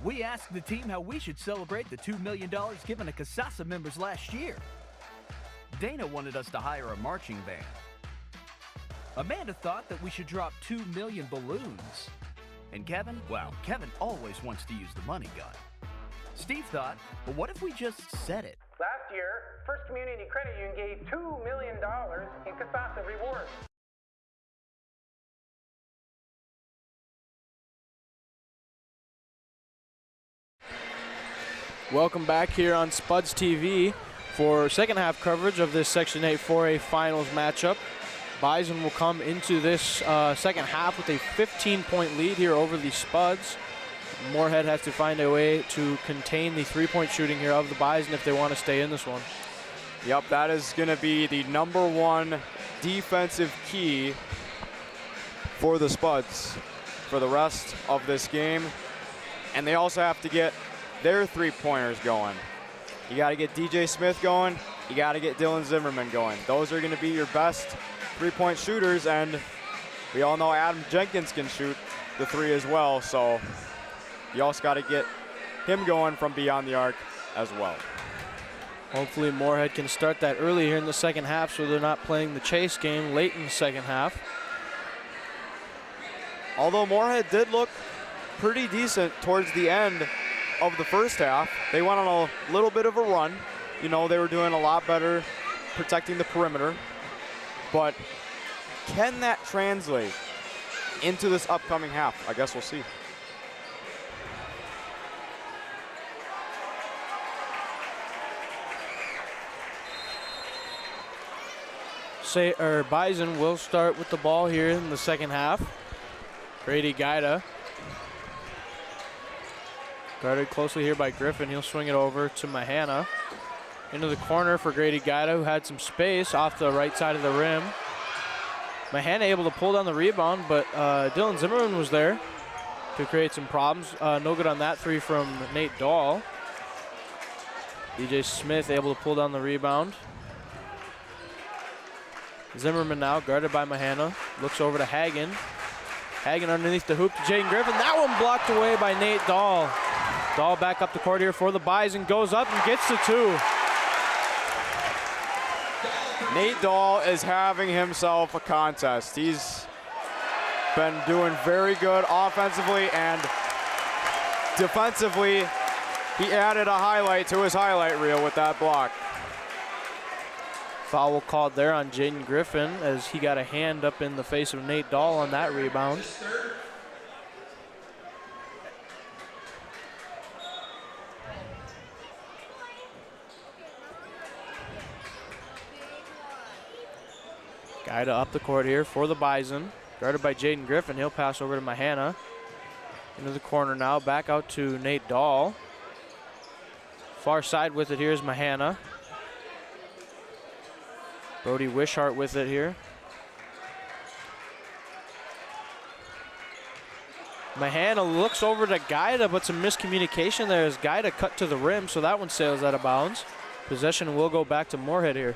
We asked the team how we should celebrate the $2 million given to Casasa members last year. Dana wanted us to hire a marching band. Amanda thought that we should drop 2 million balloons. And Kevin, well, Kevin always wants to use the money gun. Steve thought, well, what if we just said it? Last year, First Community Credit Union gave $2 million in Casasa rewards. Welcome back here on Spuds TV for second half coverage of this Section 8 4A Finals matchup. Bison will come into this second half with a 15-point lead here over the Spuds. Moorhead has to find a way to contain the three-point shooting here of the Bison if they want to stay in this one. Yep, that is going to be the #1 defensive key for the Spuds for the rest of this game. And they also have to get their three-pointers going. You got to get DJ Smith going. You got to get Dylan Zimmerman going. Those are going to be your best three-point shooters, and we all know Adam Jenkins can shoot the three as well, so you also got to get him going from beyond the arc as well. Hopefully Moorhead can start that early here in the second half so they're not playing the chase game late in the second half. Although Moorhead did look pretty decent towards the end of the first half. They went on a little bit of a run. You know, they were doing a lot better protecting the perimeter. But can that translate into this upcoming half? I guess we'll see. Bison will start with the ball here in the second half. Grady Guida. Guarded closely here by Griffin. He'll swing it over to Mahana. Into the corner for Grady Guida, who had some space off the right side of the rim. Mahana able to pull down the rebound, but Dylan Zimmerman was there to create some problems. No good on that three from Nate Dahl. DJ Smith able to pull down the rebound. Zimmerman now guarded by Mahana. Looks over to Hagen. Hagen underneath the hoop to Jaden Griffin. That one blocked away by Nate Dahl. Dahl back up the court here for the Bison. Goes up and gets the two. Nate Dahl is having himself a contest. He's been doing very good offensively and defensively. He added a highlight to his highlight reel with that block. Foul called there on Jaden Griffin as he got a hand up in the face of Nate Dahl on that rebound. Guida up the court here for the Bison. Guarded by Jaden Griffin. He'll pass over to Mahana. Into the corner now. Back out to Nate Dahl. Far side with it here is Mahana. Brody Wishart with it here. Mahana looks over to Guida, but some miscommunication there as Guida cut to the rim, so that one sails out of bounds. Possession will go back to Moorhead here.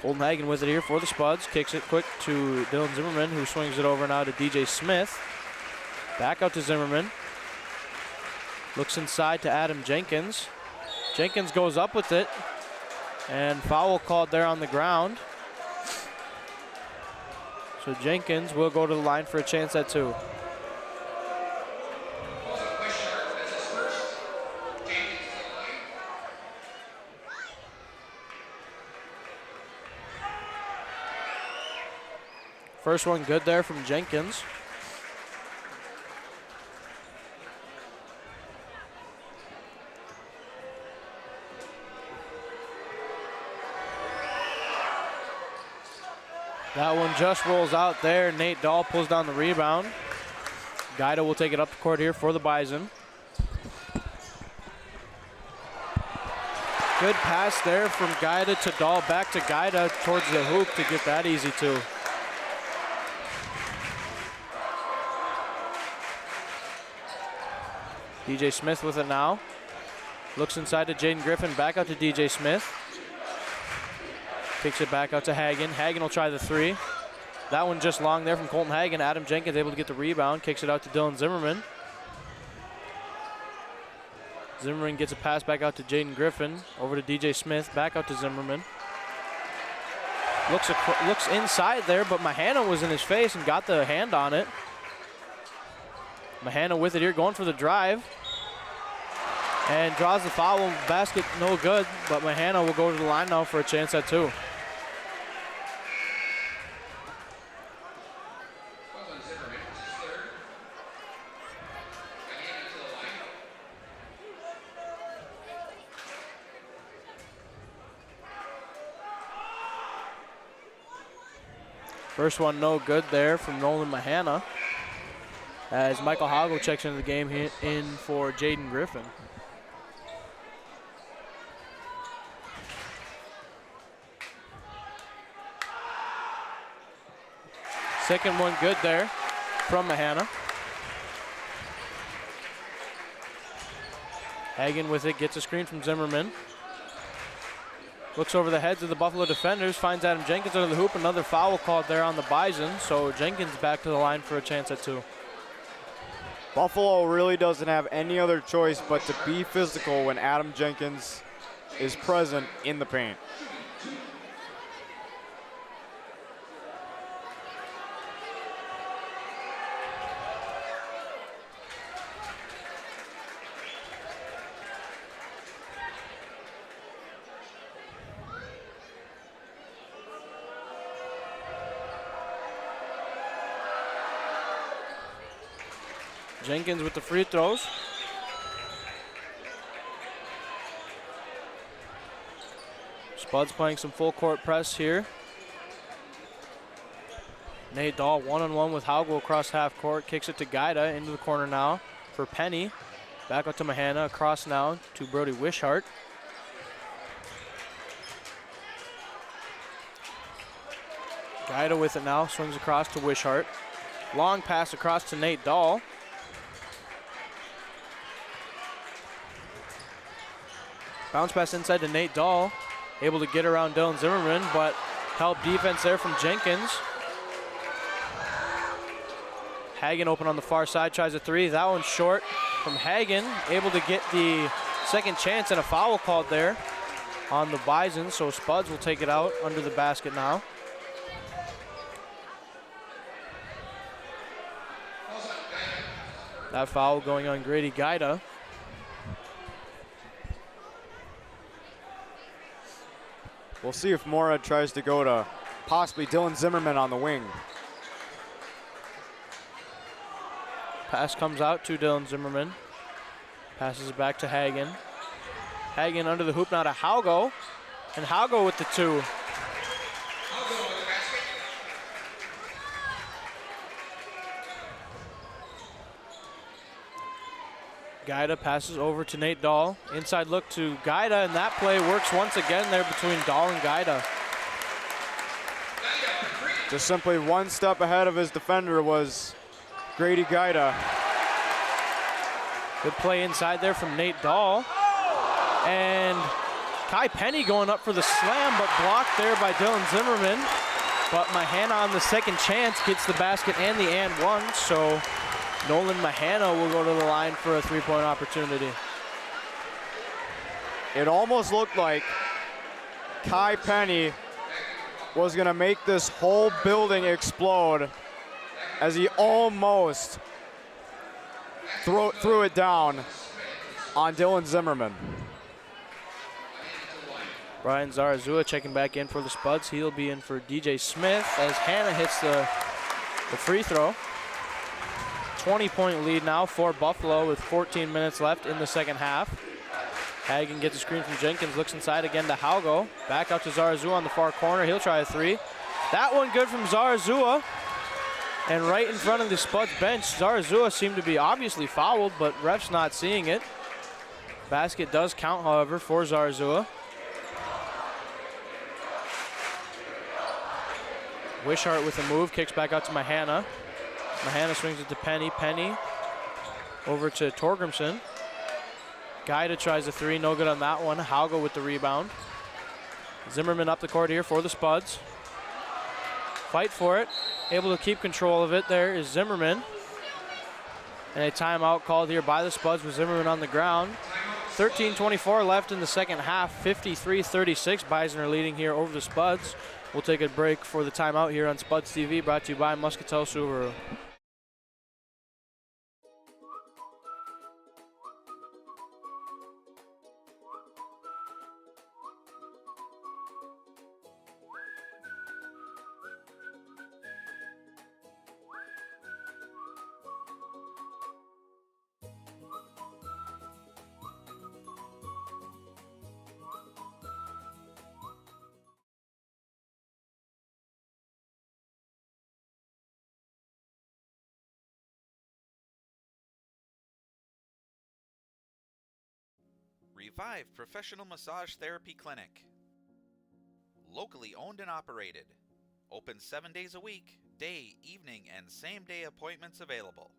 Colton Hagen with it here for the Spuds. Kicks it quick to Dylan Zimmerman, who swings it over now to DJ Smith. Back out to Zimmerman. Looks inside to Adam Jenkins. Jenkins goes up with it. And foul called there on the ground. So Jenkins will go to the line for a chance at two. First one good there from Jenkins. That one just rolls out there. Nate Dahl pulls down the rebound. Guida will take it up the court here for the Bison. Good pass there from Guida to Dahl, back to Guida towards the hoop to get that easy two. DJ Smith with it now. Looks inside to Jaden Griffin, back out to DJ Smith. Kicks it back out to Hagen. Hagen will try the three. That one just long there from Colton Hagen. Adam Jenkins able to get the rebound. Kicks it out to Dylan Zimmerman. Zimmerman gets a pass back out to Jaden Griffin. Over to DJ Smith. Back out to Zimmerman. Looks inside there, but Mahana was in his face and got the hand on it. Mahana with it here, going for the drive. And draws the foul. Basket no good, but Mahana will go to the line now for a chance at two. First one no good there from Nolan Mahana, as Michael Hago checks into the game in for Jaden Griffin. Second one good there from Mahana. Hagen with it, gets a screen from Zimmerman. Looks over the heads of the Buffalo defenders, finds Adam Jenkins under the hoop. Another foul called there on the Bison, so Jenkins back to the line for a chance at 2. Buffalo really doesn't have any other choice but to be physical when Adam Jenkins is present in the paint. Jenkins with the free throws. Spuds playing some full court press here. Nate Dahl one-on-one with Haugo across half court. Kicks it to Gaida into the corner now for Penny. Back up to Mahana, across now to Brody Wishart. Gaida with it now, swings across to Wishart. Long pass across to Nate Dahl. Bounce pass inside to Nate Dahl. Able to get around Dylan Zimmerman, but help defense there from Jenkins. Hagen open on the far side, tries a 3. That one's short from Hagen. Able to get the second chance, and a foul called there on the Bison, so Spuds will take it out under the basket now. That foul going on Grady Gaida. We'll see if Moorhead tries to go to possibly Dylan Zimmerman on the wing. Pass comes out to Dylan Zimmerman. Passes it back to Hagen. Hagen under the hoop now to Haugo. And Haugo with the 2. Gaida passes over to Nate Dahl. Inside look to Gaida, and that play works once again there between Dahl and Gaida. Just simply one step ahead of his defender was Grady Gaida. Good play inside there from Nate Dahl. And Kai Penny going up for the slam, but blocked there by Dylan Zimmerman. But Mahana on the second chance gets the basket and the and one, so Nolan Mahana will go to the line for a 3-point opportunity. It almost looked like Kai Penny was gonna make this whole building explode as he almost threw it down on Dylan Zimmerman. Brian Zarazua checking back in for the Spuds. He'll be in for DJ Smith as Hannah hits the free throw. 20-point lead now for Buffalo with 14 minutes left in the second half. Hagen gets a screen from Jenkins, looks inside again to Haugo. Back out to Zarazua on the far corner. He'll try a 3. That one good from Zarazua. And right in front of the Spuds bench, Zarazua seemed to be obviously fouled, but ref's not seeing it. Basket does count, however, for Zarazua. Wishart with a move, kicks back out to Mahana. Mahana swings it to Penny. Penny over to Torgrimson. Gaida tries a 3, no good on that one. Haugo with the rebound. Zimmerman up the court here for the Spuds. Fight for it. Able to keep control of it. There is Zimmerman. And a timeout called here by the Spuds with Zimmerman on the ground. 13:24 left in the second half. 53-36. Bison are leading here over the Spuds. We'll take a break for the timeout here on Spuds TV, brought to you by Muscatel Subaru. Revive Professional Massage Therapy Clinic. Locally owned and operated. Open 7 days a week, day, evening, and same-day appointments available.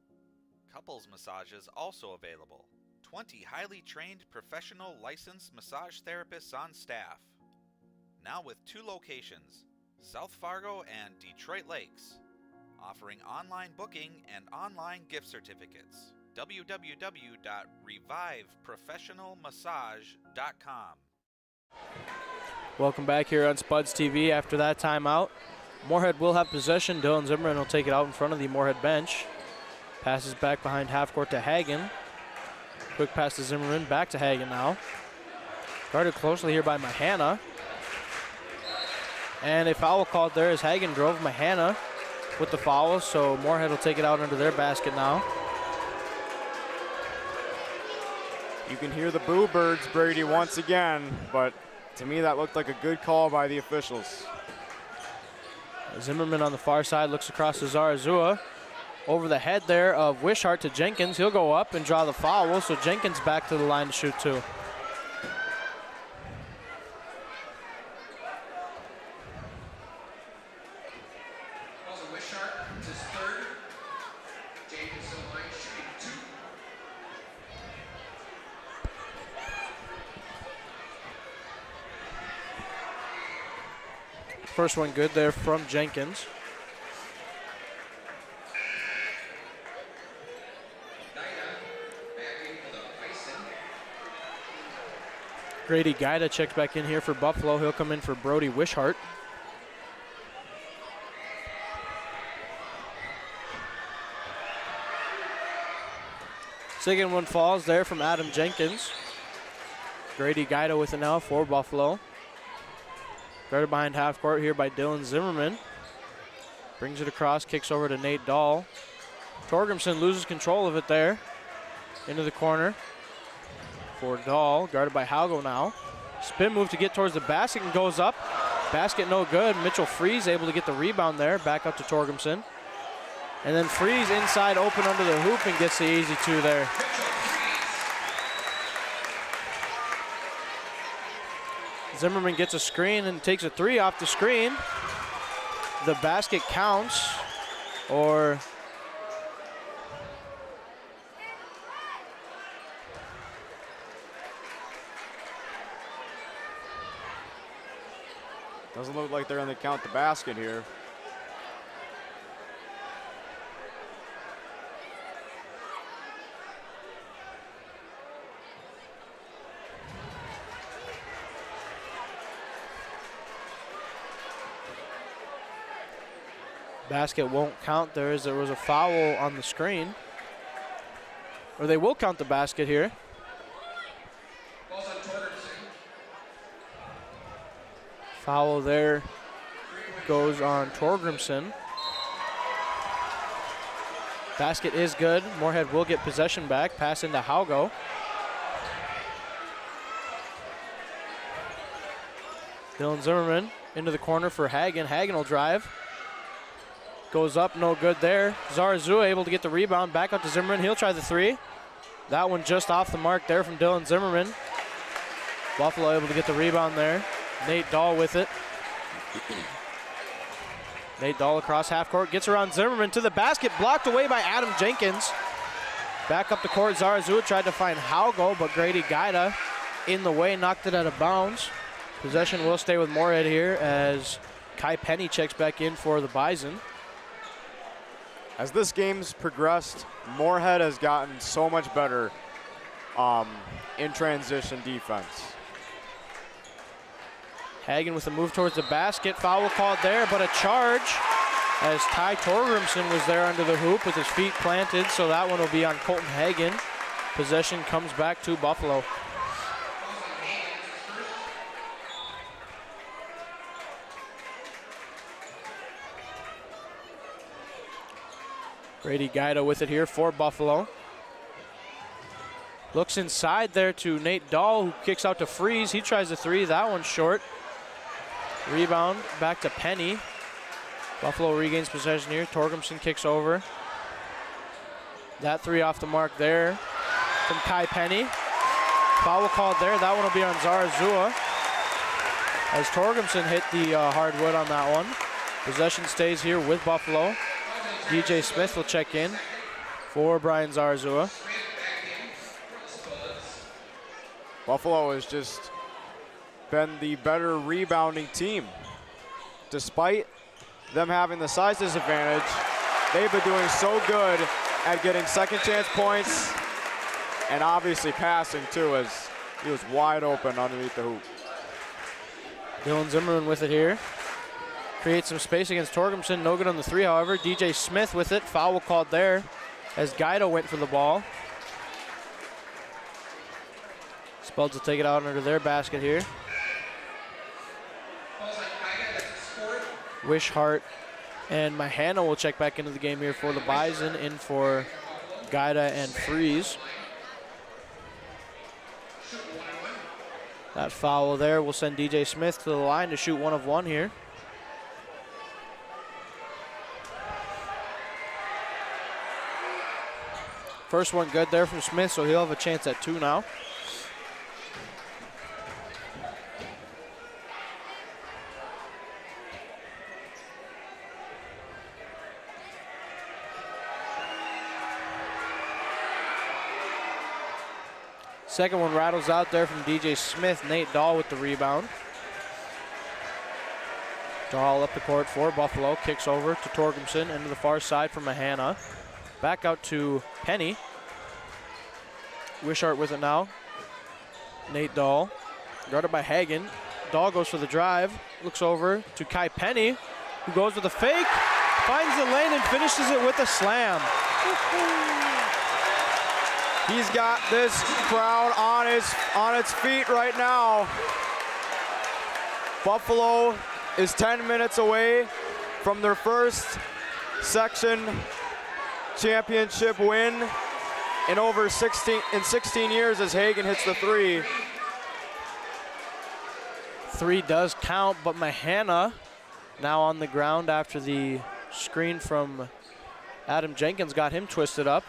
Couples massages also available. 20 highly trained professional licensed massage therapists on staff. Now with 2 locations, South Fargo and Detroit Lakes, offering online booking and online gift certificates. www.reviveprofessionalmassage.com. Welcome back here on Spuds TV after that timeout. Moorhead will have possession. Dylan Zimmerman will take it out in front of the Moorhead bench. Passes back behind half court to Hagen. Quick pass to Zimmerman, back to Hagen now. Guarded closely here by Mahana. And a foul called there as Hagen drove Mahana with the foul, so Moorhead will take it out under their basket now. You can hear the boo birds, Brady, once again, but to me that looked like a good call by the officials. Zimmerman on the far side looks across to Zarazua. Over the head there of Wishart to Jenkins. He'll go up and draw the foul, so Jenkins back to the line to shoot 2. First one good there from Jenkins. Grady Guida checks back in here for Buffalo. He'll come in for Brody Wishart. Second one falls there from Adam Jenkins. Grady Guida with it now for Buffalo. Guarded behind half court here by Dylan Zimmerman. Brings it across, kicks over to Nate Dahl. Torgrimson loses control of it there. Into the corner for Dahl, guarded by Halgo now. Spin move to get towards the basket and goes up. Basket no good. Mitchell Freeze able to get the rebound there. Back up to Torgrimson. And then Freeze inside open under the hoop and gets the easy 2 there. Zimmerman gets a screen and takes a 3 off the screen. The basket counts, or doesn't look like they're going to count the basket here. Basket won't count there as there was a foul on the screen. Or they will count the basket here. Foul there goes on Torgrimson. Basket is good. Moorhead will get possession back. Pass into Haugo. Dylan Zimmerman into the corner for Hagen. Hagen will drive. Goes up, no good there. Zarazua able to get the rebound. Back up to Zimmerman. He'll try the 3. That one just off the mark there from Dylan Zimmerman. Buffalo able to get the rebound there. Nate Dahl with it. Nate Dahl across half court. Gets around Zimmerman to the basket. Blocked away by Adam Jenkins. Back up the court. Zarazua tried to find Haugo, but Grady Guida in the way, knocked it out of bounds. Possession will stay with Moorhead here as Kai Penny checks back in for the Bison. As this game's progressed, Moorhead has gotten so much better in transition defense. Hagen with a move towards the basket. Foul called there, but a charge as Ty Torgrimson was there under the hoop with his feet planted, so that one will be on Colton Hagen. Possession comes back to Buffalo. Grady Guida with it here for Buffalo. Looks inside there to Nate Dahl, who kicks out to Freeze. He tries the 3, that one's short. Rebound back to Penny. Buffalo regains possession here. Torgrimson kicks over. That 3 off the mark there from Kai Penny. Foul called there. That one will be on Zarazua, as Torgumson hit the hardwood on that one. Possession stays here with Buffalo. DJ Smith will check in for Brian Zarazua. Buffalo has just been the better rebounding team. Despite them having the size disadvantage, they've been doing so good at getting second chance points and obviously passing too, as he was wide open underneath the hoop. Dylan Zimmerman with it here. Creates some space against Torgumson. No good on the three, however. DJ Smith with it. Foul called there as Guido went for the ball. Spuds will take it out under their basket here. Wishart and Mahana will check back into the game here for the Bison, in for Guida and Freeze. That foul there will send DJ Smith to the line to shoot 1 of 1 here. First one good there from Smith, so he'll have a chance at 2 now. Second one rattles out there from DJ Smith. Nate Dahl with the rebound. Dahl up the court for Buffalo. Kicks over to Torgumson into the far side for Mahana. Back out to Penny. Wishart with it now. Nate Dahl. Guarded by Hagen. Dahl goes for the drive. Looks over to Kai Penny, who goes with a fake. Finds the lane and finishes it with a slam. He's got this crowd on its feet right now. Buffalo is 10 minutes away from their first section championship win in 16 years, as Hagen hits the 3. 3 does count, but Mahana now on the ground after the screen from Adam Jenkins got him twisted up.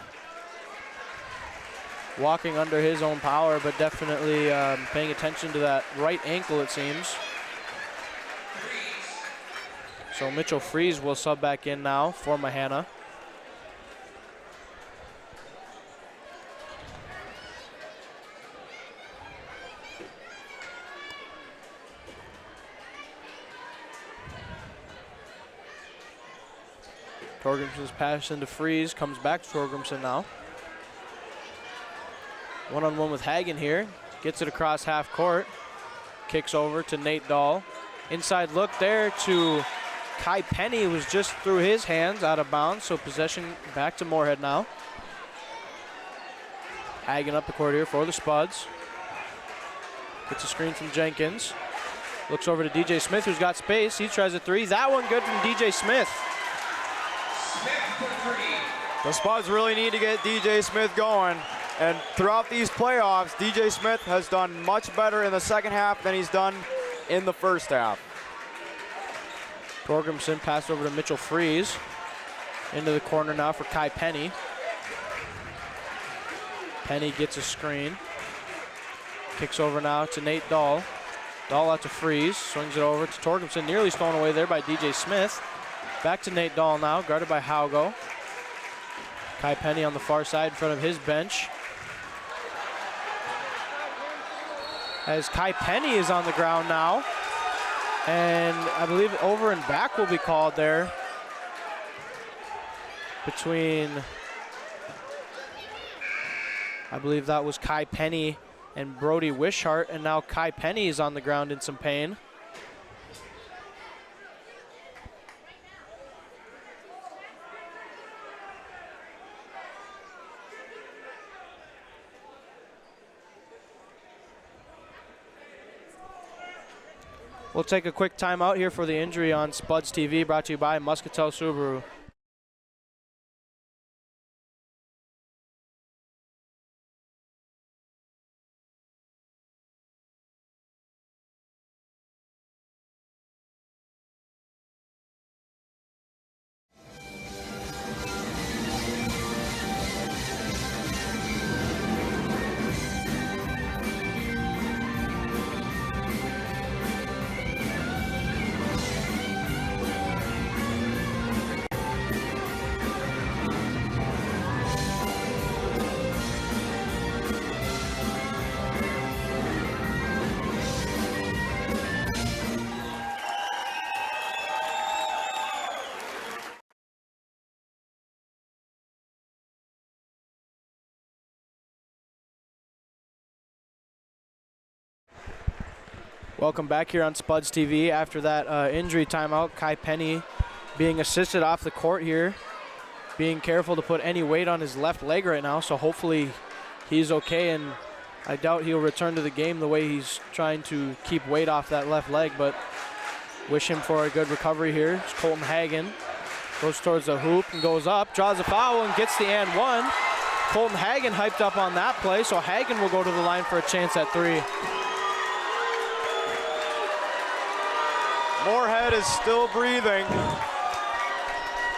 Walking under his own power, but definitely paying attention to that right ankle, it seems. So Mitchell Freeze will sub back in now for Mahana. Torgumson's pass into Freeze, comes back to Torgumson now. One-on-one with Hagen here. Gets it across half court. Kicks over to Nate Dahl. Inside look there to Kai Penny, was just through his hands out of bounds, so possession back to Moorhead now. Hagen up the court here for the Spuds. Gets a screen from Jenkins. Looks over to DJ Smith, who's got space. He tries a 3. That one good from DJ Smith. The Spuds really need to get DJ Smith going. And throughout these playoffs, DJ Smith has done much better in the second half than he's done in the first half. Torgumson passed over to Mitchell Freeze. Into the corner now for Kai Penny. Penny gets a screen. Kicks over now to Nate Dahl. Dahl out to Freeze. Swings it over to Torgumson. Nearly stolen away there by DJ Smith. Back to Nate Dahl now, guarded by Haugo. Kai Penny on the far side in front of his bench. As Kai Penny is on the ground now. And I believe over and back will be called there between, I believe that was Kai Penny and Brody Wishart, and now Kai Penny is on the ground in some pain. We'll take a quick timeout here for the injury on Spuds TV, brought to you by Muscatel Subaru. Welcome back here on Spuds TV. After that injury timeout, Kai Penny being assisted off the court here, being careful to put any weight on his left leg right now, so hopefully he's okay, and I doubt he'll return to the game the way he's trying to keep weight off that left leg, but wish him for a good recovery here. It's Colton Hagen. Goes towards the hoop and goes up, draws a foul and gets the and one. Colton Hagen hyped up on that play, so Hagen will go to the line for a chance at three. Moorhead is still breathing.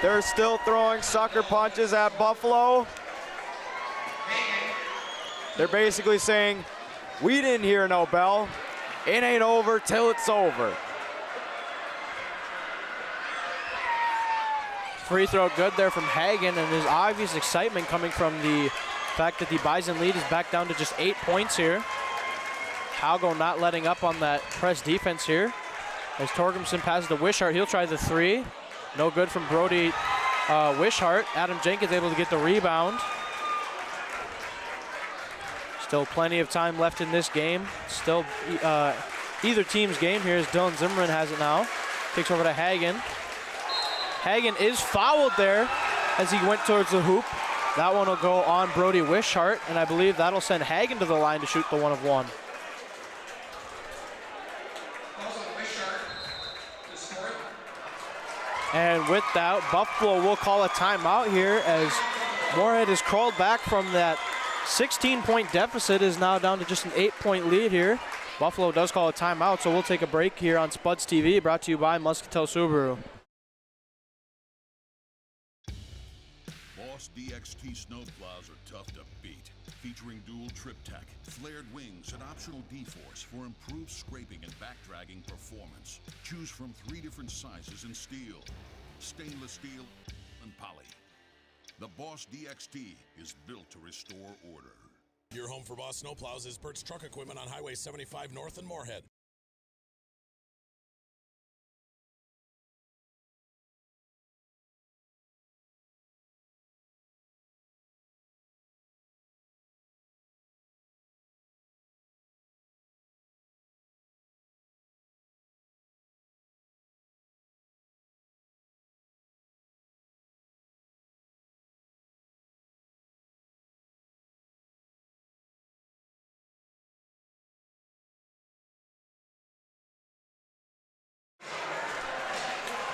They're still throwing sucker punches at Buffalo. They're basically saying, we didn't hear no bell. It ain't over till it's over. Free throw good there from Hagen, and his obvious excitement coming from the fact that the Bison lead is back down to just 8 points here. Halgo not letting up on that press defense here. As Torgerson passes to Wishart, he'll try the three. No good from Brody Wishart. Adam Jenkins able to get the rebound. Still plenty of time left in this game. Still either team's game here as Dylan Zimmerman has it now. Kicks over to Hagen. Hagen is fouled there as he went towards the hoop. That one will go on Brody Wishart, and I believe that'll send Hagen to the line to shoot the 1 of 1. And with that, Buffalo will call a timeout here as Moorhead is crawled back from that 16-point deficit, is now down to just an 8-point lead here. Buffalo does call a timeout, so we'll take a break here on Spuds TV, brought to you by Muscatel Subaru. Boss DXT snowplows are tough to beat. Featuring dual trip tech, flared wings, and optional D-force for improved scraping and back-dragging performance. Choose from 3 different sizes in steel, stainless steel, and poly. The Boss DXT is built to restore order. Your home for Boss Snowplows is Bert's Truck Equipment on Highway 75 North in Moorhead.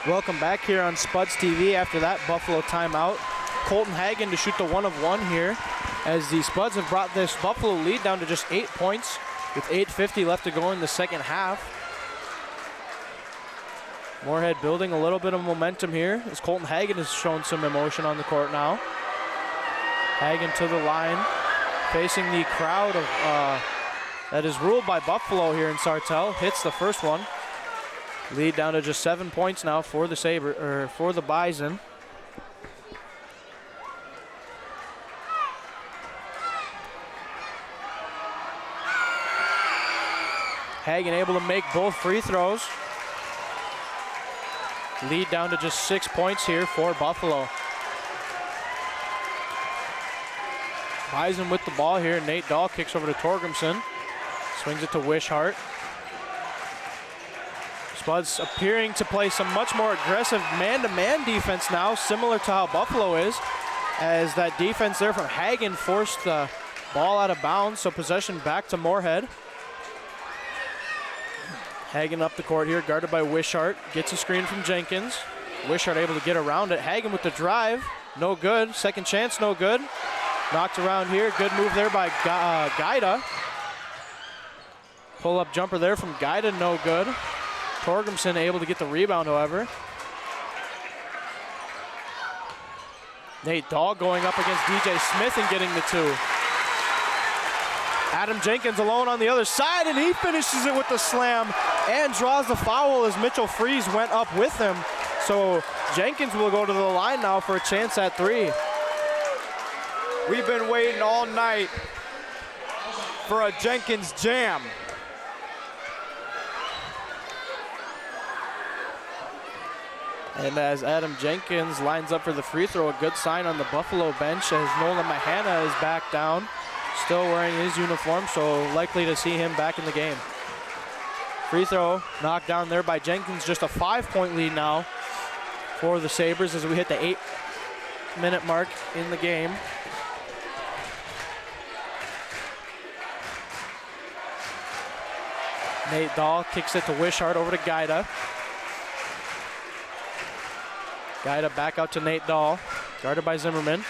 Welcome back here on Spuds TV after that Buffalo timeout. Colton Hagen to shoot the 1 of 1 here as the Spuds have brought this Buffalo lead down to just 8 points with 8:50 left to go in the second half. Moorhead building a little bit of momentum here as Colton Hagen has shown some emotion on the court now. Hagen to the line, facing the crowd of that is ruled by Buffalo here in Sartell. Hits the first one. Lead down to just 7 points now for the for the Bison. Hagen able to make both free throws. Lead down to just 6 points here for Buffalo. Bison with the ball here. Nate Dahl kicks over to Torgerson. Swings it to Wishart. Spuds appearing to play some much more aggressive man-to-man defense now, similar to how Buffalo is, as that defense there from Hagen forced the ball out of bounds, so possession back to Moorhead. Hagen up the court here, guarded by Wishart, gets a screen from Jenkins. Wishart able to get around it. Hagen with the drive, no good. Second chance, no good. Knocked around here, good move there by Gaida. Pull-up jumper there from Gaida, no good. Torgerson able to get the rebound, however. Nate Dahl going up against DJ Smith and getting the 2. Adam Jenkins alone on the other side, and he finishes it with the slam and draws the foul as Mitchell Freeze went up with him. So Jenkins will go to the line now for a chance at 3. We've been waiting all night for a Jenkins jam. And as Adam Jenkins lines up for the free throw, a good sign on the Buffalo bench as Nolan Mahana is back down, still wearing his uniform, so likely to see him back in the game. Free throw knocked down there by Jenkins. Just a 5-point lead now for the Sabres as we hit the 8-minute mark in the game. Nate Dahl kicks it to Wishart over to Gaida. Gaida back out to Nate Dahl, guarded by Zimmerman.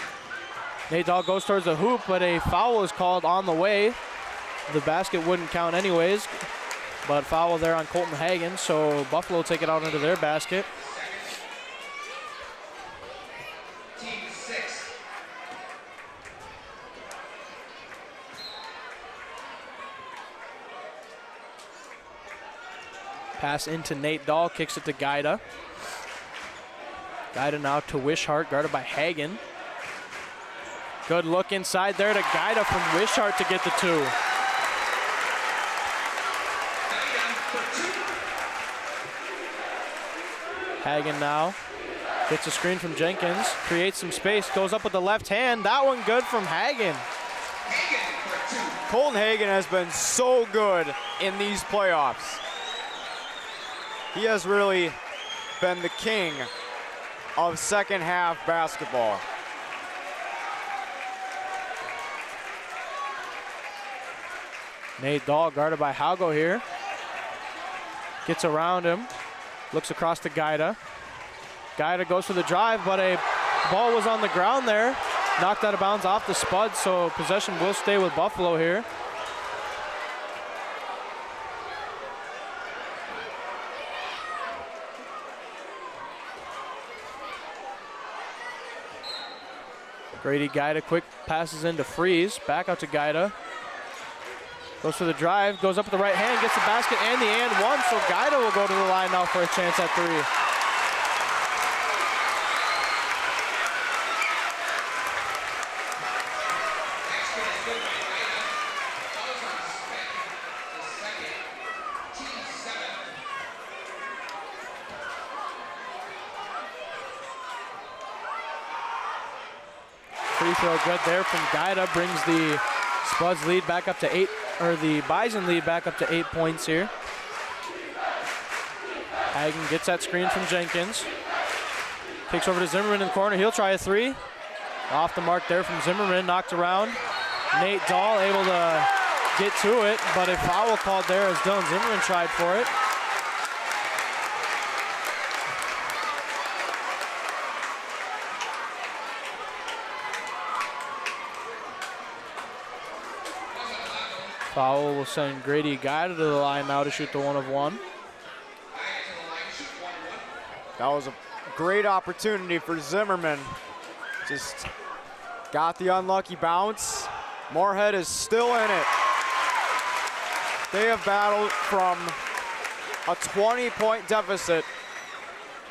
Nate Dahl goes towards the hoop, but a foul is called on the way. The basket wouldn't count anyways, but foul there on Colton Hagen, so Buffalo take it out into their basket. Pass into Nate Dahl, kicks it to Gaida. Gaida now to Wishart, guarded by Hagen. Good look inside there to Gaida from Wishart to get the 2. Hagen now gets a screen from Jenkins, creates some space, goes up with the left hand. That one good from Hagen. Colton Hagen has been so good in these playoffs. He has really been the king of second half basketball. Nate Dahl guarded by Haugo here. Gets around him, looks across to Gaida. Gaida goes for the drive, but a ball was on the ground there. Knocked out of bounds off the Spuds, so possession will stay with Buffalo here. Grady Gaida quick passes into Freeze, back out to Gaida. Goes for the drive, goes up with the right hand, gets the basket and the and one, so Gaida will go to the line now for a chance at 3. Free throw good there from Gaida, brings the Spuds lead back up to 8, or the Bison lead back up to 8 points here. Hagen gets that screen from Jenkins. Kicks over to Zimmerman in the corner, he'll try a 3. Off the mark there from Zimmerman, knocked around. Nate Dahl able to get to it, but a foul called there as Dylan Zimmerman tried for it. Foul will send Grady Gaida to the line now to shoot the 1 of 1. That was a great opportunity for Zimmerman. Just got the unlucky bounce. Moorhead is still in it. They have battled from a 20-point deficit,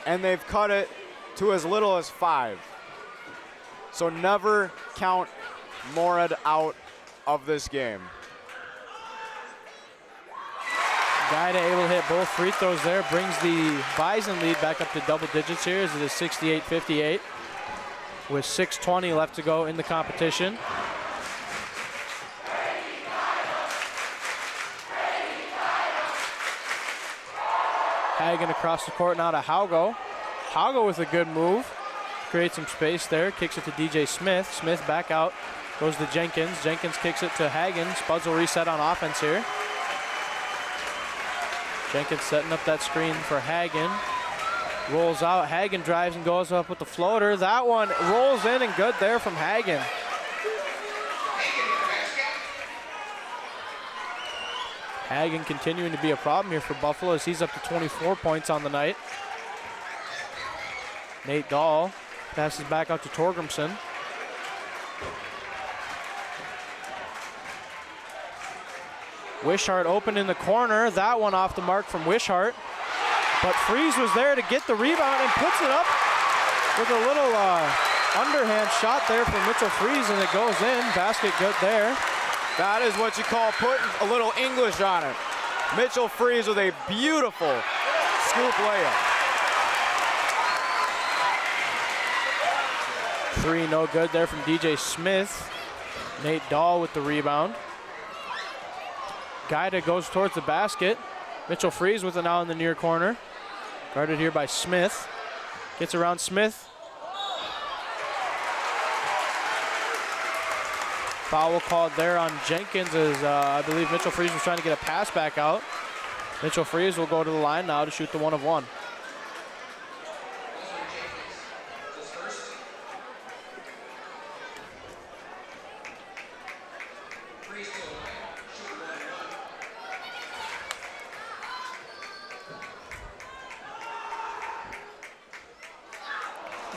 and they've cut it to as little as 5. So never count Moorhead out of this game. Gaida able to hit both free throws there, brings the Bison lead back up to double digits here as it is 68-58 with 6:20 left to go in the competition. Hagen across the court now to Haugo. Haugo with a good move, creates some space there, kicks it to DJ Smith. Smith back out, goes to Jenkins. Jenkins kicks it to Hagen. Spuds will reset on offense here. Jenkins setting up that screen for Hagen. Rolls out, Hagen drives and goes up with the floater. That one rolls in and good there from Hagen. Hagen continuing to be a problem here for Buffalo as he's up to 24 points on the night. Nate Dahl passes back out to Torgrimson. Wishart open in the corner. That one off the mark from Wishart. But Freeze was there to get the rebound and puts it up with a little underhand shot there from Mitchell Freeze, and it goes in. Basket good there. That is what you call putting a little English on it. Mitchell Freeze with a beautiful scoop layup. 3 no good there from DJ Smith. Nate Dahl with the rebound. Gaida goes towards the basket. Mitchell Freeze with it now in the near corner. Guarded here by Smith. Gets around Smith. Foul called there on Jenkins as I believe Mitchell Freeze was trying to get a pass back out. Mitchell Freeze will go to the line now to shoot the 1 of 1.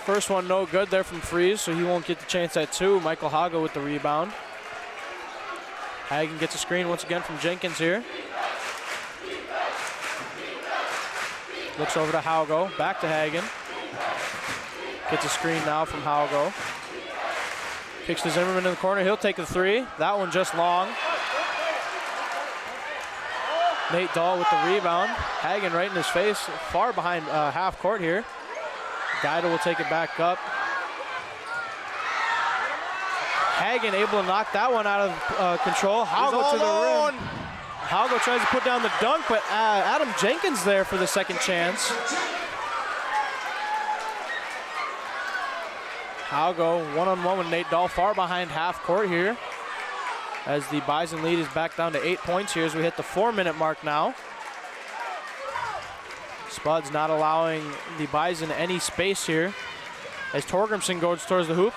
First one no good there from Freeze, so he won't get the chance at 2. Michael Haga with the rebound. Hagen gets a screen once again from Jenkins here. Looks over to Haugo, back to Hagen. Gets a screen now from Haugo. Kicks to Zimmerman in the corner, he'll take the 3. That one just long. Nate Dahl with the rebound. Hagen right in his face, far behind half court here. Guida will take it back up. Hagen able to knock that one out of control. Haugo to the rim. Haugo tries to put down the dunk, but Adam Jenkins there for the second chance. Haugo one-on-one with Nate Dahl, far behind half court here. As the Bison lead is back down to 8 points here as we hit the 4-minute mark now. Spuds not allowing the Bison any space here. As Torgrimson goes towards the hoop.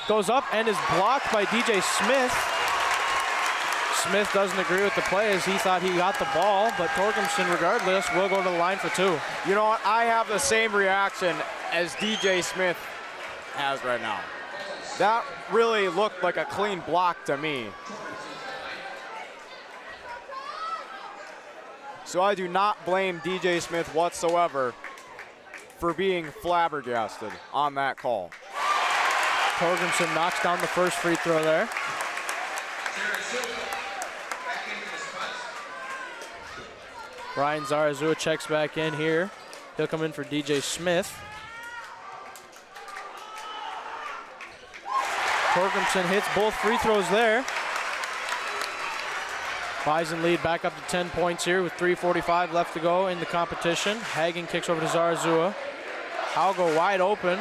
Goes up and is blocked by DJ Smith. Smith doesn't agree with the play as he thought he got the ball, but Torgrimson, regardless, will go to the line for 2. You know what? I have the same reaction as DJ Smith has right now. That really looked like a clean block to me. So I do not blame DJ Smith whatsoever for being flabbergasted on that call. Torgrimson knocks down the first free throw there. Brian Zarazua checks back in here. He'll come in for DJ Smith. Torgrimson hits both free throws there. Bison lead back up to 10 points here with 3:45 left to go in the competition. Hagen kicks over to Zarazua. Haugo wide open.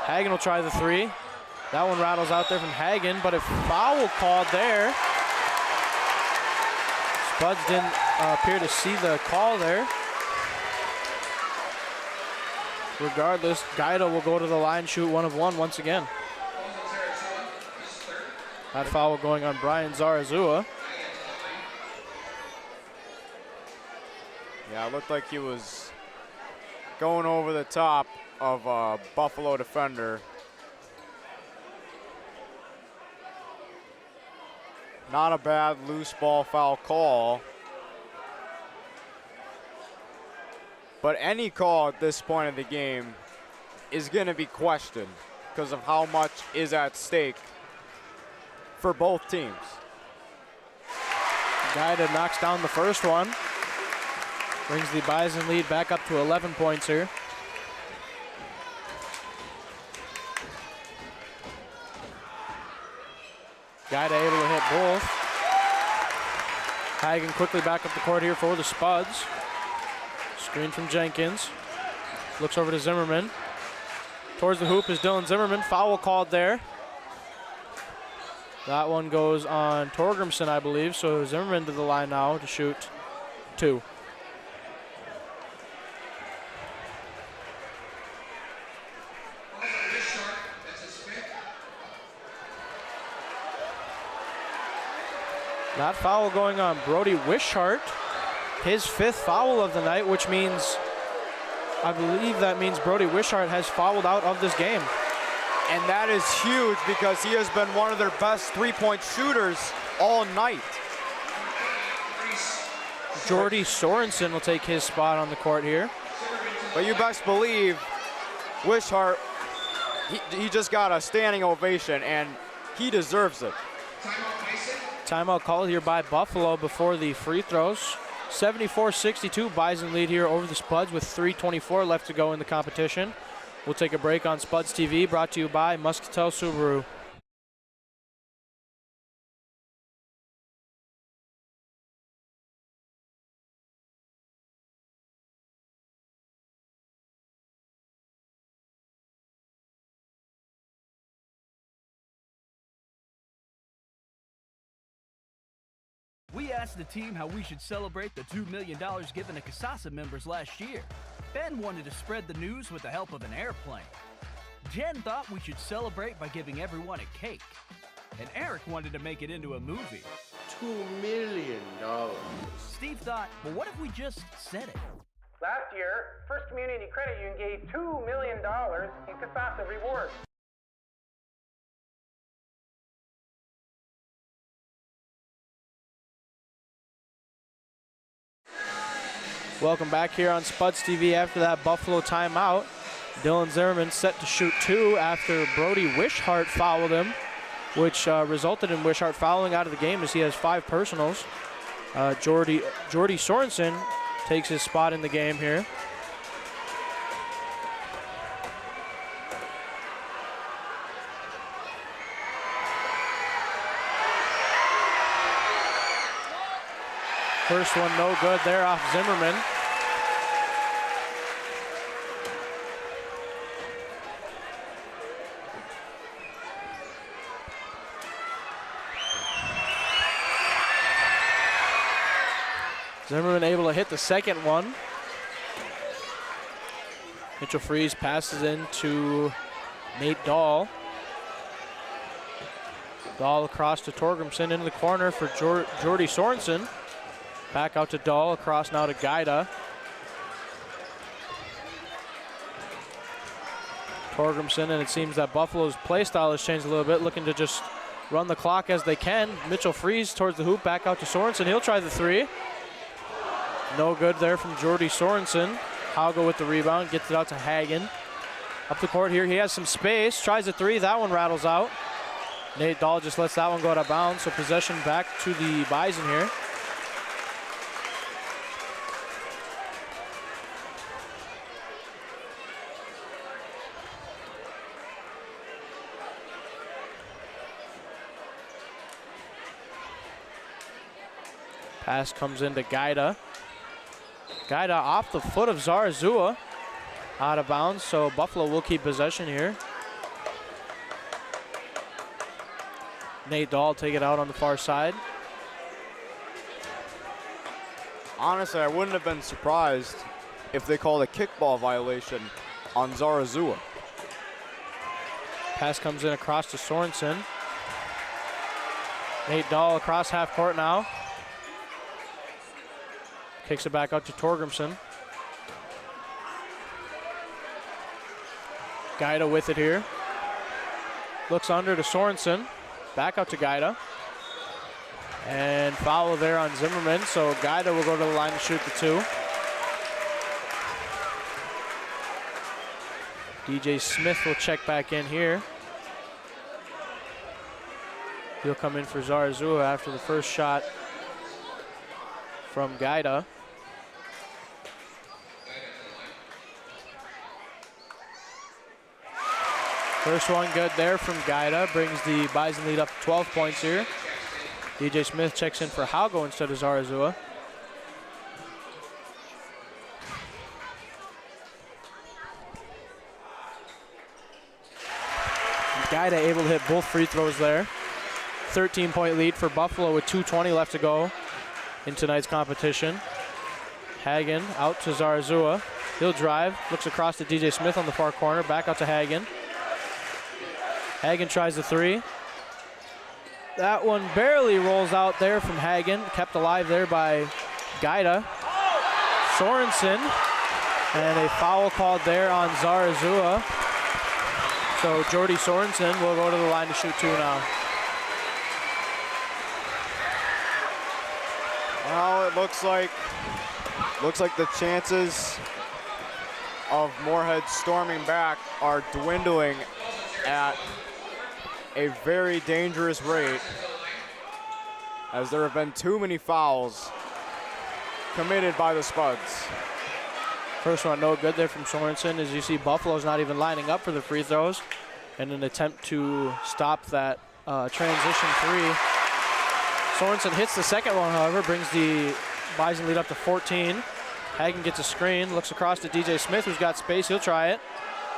Hagen will try the 3. That one rattles out there from Hagen, but a foul called there. Spuds didn't appear to see the call there. Regardless, Guida will go to the line, shoot 1 of 1 once again. That foul going on Brian Zarazua. Yeah, it looked like he was going over the top of a Buffalo defender. Not a bad loose ball foul call. But any call at this point of the game is going to be questioned because of how much is at stake for both teams. Guida knocks down the first one. Brings the Bison lead back up to 11 points here. Guida able to hit both. Hagen quickly back up the court here for the Spuds. Screen from Jenkins. Looks over to Zimmerman. Towards the hoop is Dylan Zimmerman. Foul called there. That one goes on Torgrimson, I believe. So Zimmerman to the line now to shoot 2. That foul going on Brody Wishart. His 5th foul of the night, which means, I believe that means Brody Wishart has fouled out of this game. And that is huge because he has been one of their best three-point shooters all night. Jordy Sorensen will take his spot on the court here. But you best believe Wishart, he just got a standing ovation and he deserves it. Timeout called here by Buffalo before the free throws. 74-62, Bison lead here over the Spuds with 3:24 left to go in the competition. We'll take a break on Spuds TV, brought to you by Muscatel Subaru. We asked the team how we should celebrate the $2 million given to CASASA members last year. Ben wanted to spread the news with the help of an airplane. Jen thought we should celebrate by giving everyone a cake. And Eric wanted to make it into a movie. $2 million. Steve thought, well, what if we just said it? Last year, First Community Credit Union gave $2 million in CASASA rewards. Welcome back here on Spuds TV after that Buffalo timeout. Dylan Zimmerman set to shoot 2 after Brody Wishart fouled him, which resulted in Wishart fouling out of the game as he has 5 personals. Jordy Sorensen takes his spot in the game here. First one no good there off Zimmerman. Zimmerman able to hit the second one. Mitchell Freeze passes into Nate Dahl. Dahl across to Torgrimson into the corner for Jordy Sorensen. Back out to Dahl, across now to Gaida. Torgrimson, and it seems that Buffalo's play style has changed a little bit, looking to just run the clock as they can. Mitchell Freeze towards the hoop, back out to Sorensen. He'll try the 3. No good there from Jordy Sorensen. Haugo with the rebound, gets it out to Hagen. Up the court here, he has some space, tries a 3, that one rattles out. Nate Dahl just lets that one go out of bounds, so possession back to the Bison here. Pass comes into Gaida. Gaida off the foot of Zarazua. Out of bounds, so Buffalo will keep possession here. Nate Dahl take it out on the far side. Honestly, I wouldn't have been surprised if they called a kickball violation on Zarazua. Pass comes in across to Sorensen. Nate Dahl across half court now. Kicks it back out to Torgrimson. Gaida with it here. Looks under to Sorensen. Back out to Gaida. And foul there on Zimmerman, so Gaida will go to the line to shoot the 2. DJ Smith will check back in here. He'll come in for Zarazua after the first shot from Gaida. First one good there from Gaida, brings the Bison lead up to 12 points here. DJ Smith checks in for Haugo instead of Zarazua. Gaida able to hit both free throws there. 13-point lead for Buffalo with 2:20 left to go in tonight's competition. Hagen out to Zarazua. He'll drive, looks across to DJ Smith on the far corner, back out to Hagen. Hagen tries the 3. That one barely rolls out there from Hagen, kept alive there by Gaida. Sorensen, and a foul called there on Zarazua. So Jordy Sorensen will go to the line to shoot 2 now. Well, it looks like the chances of Moorhead storming back are dwindling at a very dangerous rate, as there have been too many fouls committed by the Spuds. First one no good there from Sorensen. As you see, Buffalo's not even lining up for the free throws in an attempt to stop that transition 3. Sorensen hits the second one, however, brings the Bison lead up to 14. Hagen gets a screen, looks across to DJ Smith, who's got space. He'll try it.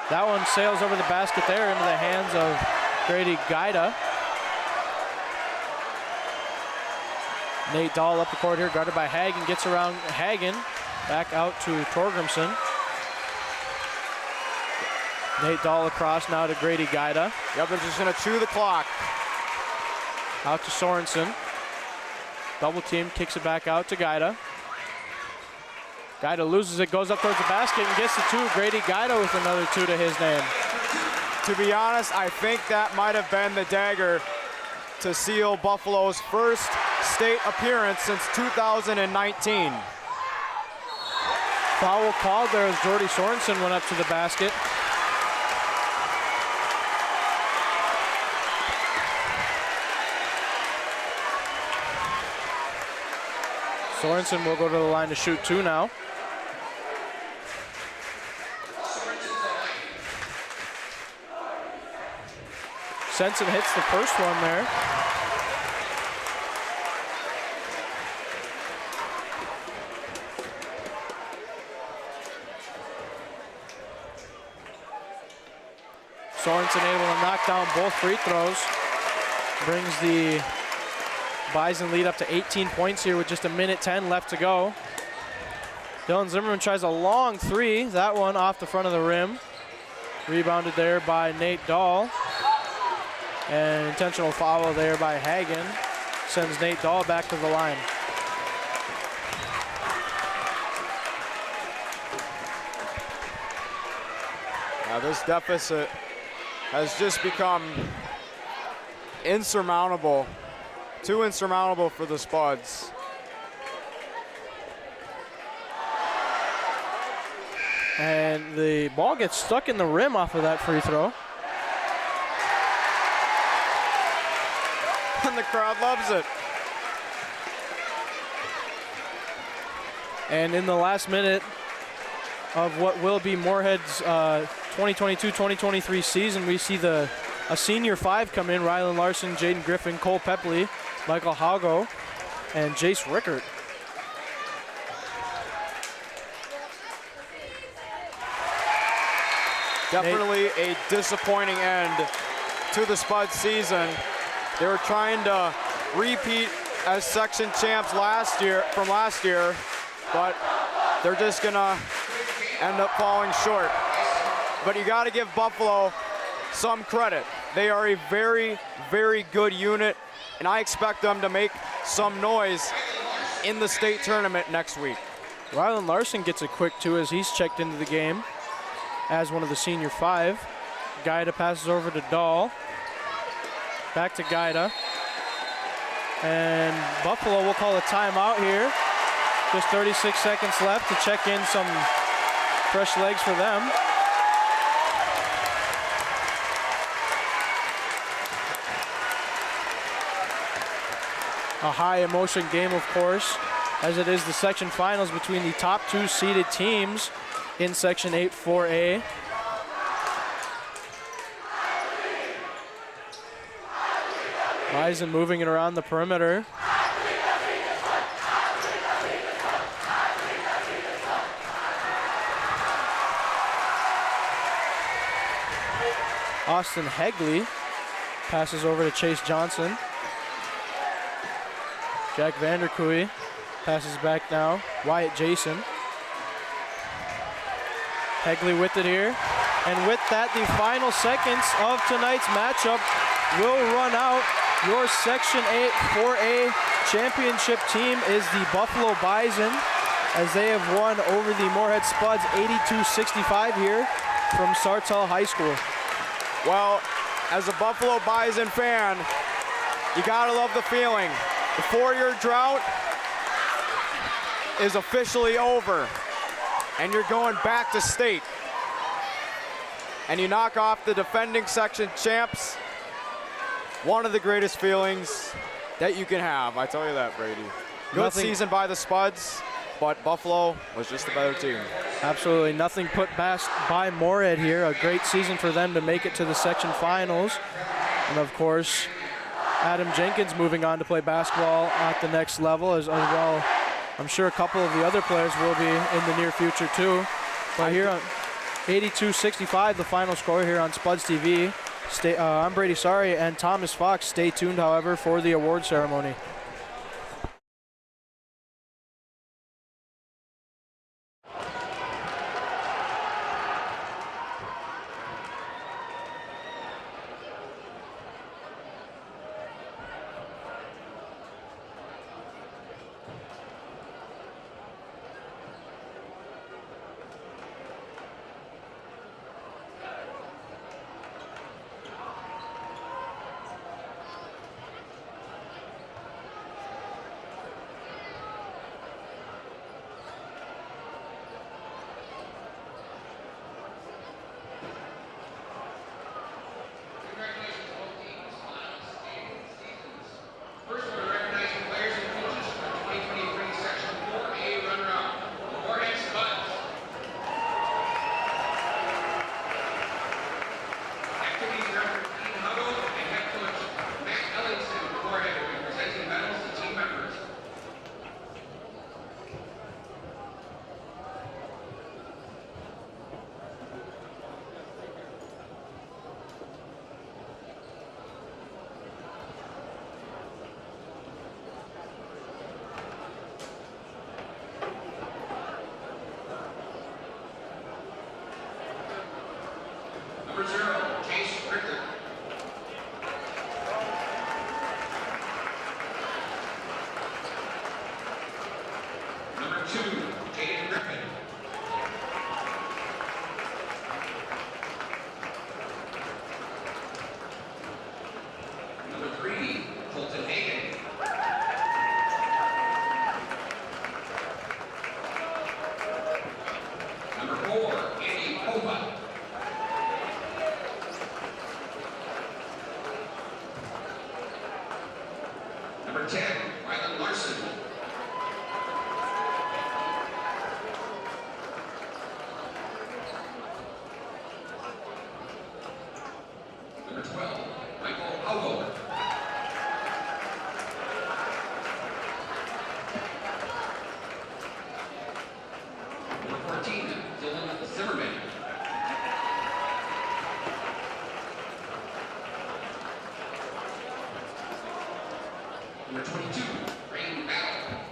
That one sails over the basket there into the hands of Grady Gaida. Nate Dahl up the court here, guarded by Hagen, gets around Hagen, back out to Torgrimson. Nate Dahl across now to Grady Guida. Yep, they're just gonna chew the clock. Out to Sorensen. Double team, kicks it back out to Guida. Guida loses it, goes up towards the basket and gets the two. Grady Guida with another two to his name. To be honest, I think that might have been the dagger to seal Buffalo's first state appearance since 2019. Foul called there as Jordy Sorensen went up to the basket. Sorensen will go to the line to shoot two now. Sensen hits the first one there. Sorensen able to knock down both free throws. Brings the Bison lead up to 18 points here with just 1:10 left to go. Dylan Zimmerman tries a long three. That one off the front of the rim. Rebounded there by Nate Dahl. And intentional foul there by Hagen sends Nate Dahl back to the line. Now this deficit has just become insurmountable. Too insurmountable for the Spuds. And the ball gets stuck in the rim off of that free throw. And the crowd loves it. And in the last minute of what will be Moorhead's 2022-2023 season, we see a senior five come in: Rylan Larson, Jaden Griffin, Cole Pepley, Michael Haugo, and Jace Rickert. Definitely a disappointing end to the Spuds season. They were trying to repeat as section champs last year, but they're just gonna end up falling short. But you gotta give Buffalo some credit. They are a very, very good unit, and I expect them to make some noise in the state tournament next week. Rylan Larson gets a quick two as he's checked into the game as one of the senior five. Guida passes over to Dahl. Back to Guida. And Buffalo will call a timeout here. Just 36 seconds left to check in some fresh legs for them. A high emotion game, of course, as it is the section finals between the top two seeded teams in Section 8 4A. Bison moving it around the perimeter. Austin Hegley passes over to Chase Johnson. Jack Vanderkooi passes back now. Wyatt Jason. Hegley with it here. And with that, the final seconds of tonight's matchup will run out. Your Section 8 4A championship team is the Buffalo Bison, as they have won over the Moorhead Spuds 82-65 here from Sartell High School. Well, as a Buffalo Bison fan, you gotta love the feeling. The 4-year drought is officially over, and you're going back to state. And you knock off the defending section champs. One of the greatest feelings that you can have, I tell you that, Brady. Good season by the Spuds, but Buffalo was just a better team. Absolutely, nothing put past by Moorhead here. A great season for them to make it to the section finals. And of course, Adam Jenkins moving on to play basketball at the next level as well. I'm sure a couple of the other players will be in the near future too. But here on 82-65, the final score here on Spuds TV. I'm Brady Sari and Thomas Fox. Stay tuned, however, for the award ceremony. Number 0, Chase Richter. Number 2, Jaden Griffin. Number 3, Colton Hagan. Number 4, Andy Pova. Number 10, Rylan Larson. Number 12, Michael Alvo. Number 14, Dylan Zimmerman. Number 22, Rain Battle.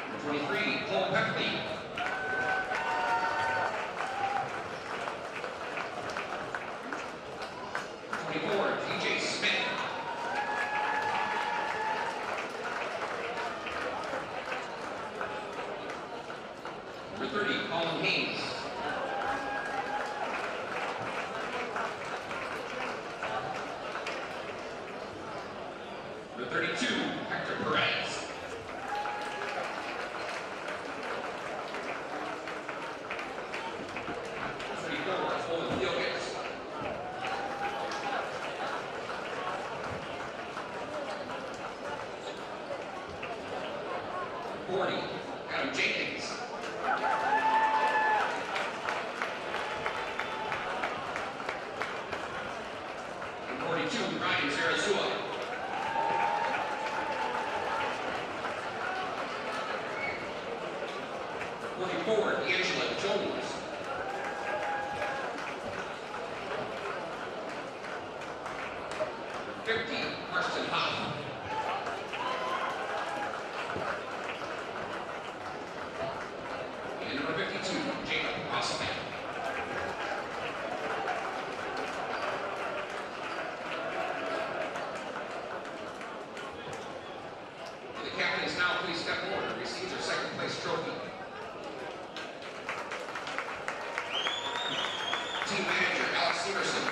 Number 23, Paul Peckley. Number 24, TJ Smith. Number 30, Colin Haynes. Number 32, Hector Perez. Number 34, Olin Fieldgate. Number 40, Adam Jenkins. Number 42, Ryan Zarazua. Number 44, Angela Jones. Number 50, Karsten Hoff. And number 52, Jacob Rossman. Will the captains now please step forward and receive their second place trophy? Team manager Alex Severson.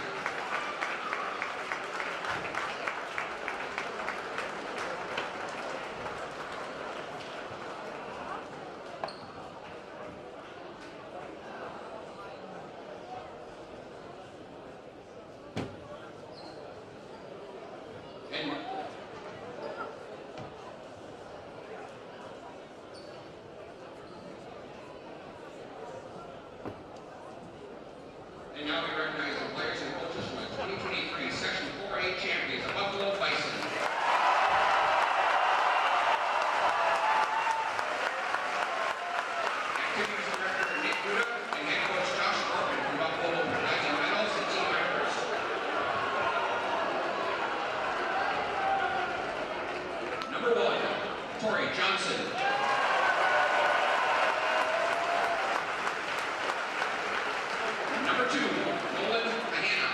And now we recognize the players and coaches from the 2023 Section 4A champions, the Buffalo Bison. Activities Director Nick Buda and head coach Josh Orban from Buffalo recognizing medals and team members. Number 1, Tori Johnson. Number 2, Nolan Mahana.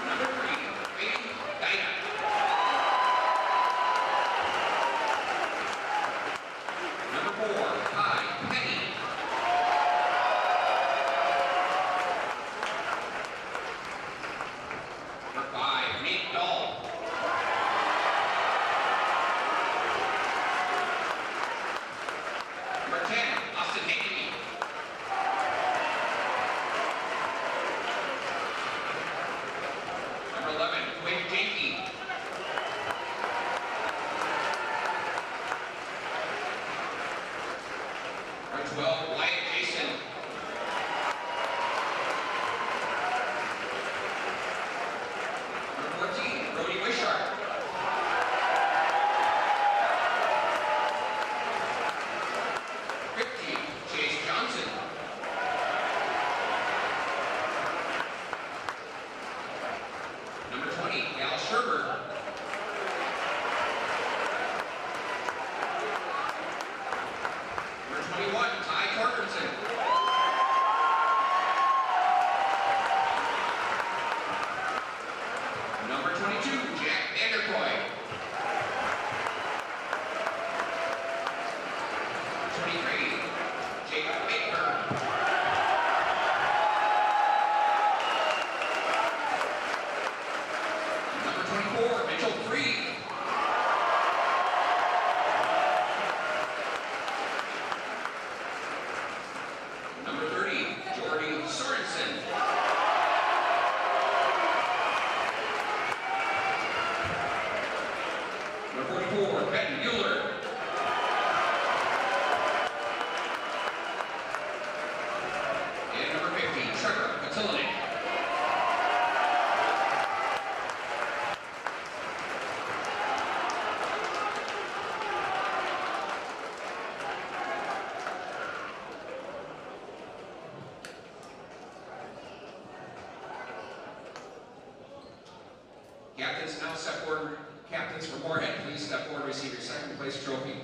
Number 3, Faith Dyna. Number 4, Kai Penny. Number 5, Nate Dahl. Number 10, Austin Hickey. Number 11, Quinn Jakey. Number 12, Wyatt Jason. Number 14, Brody Wishart. Chase Johnson. Number 20, Al Sherber. Ben Mueller. And number 50, Trevor Matillinek. Captains now step forward. Captains for Moorhead, please step forward and receive your second place trophy.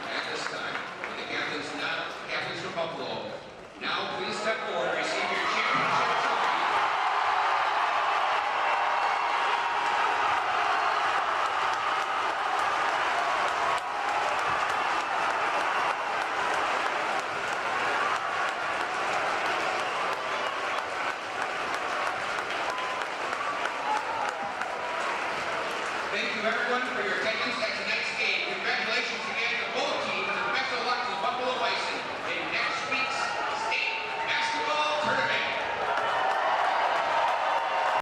At this time, the captains from Buffalo, now please step forward and receive your championship trophy. Thank you everyone for your attendance.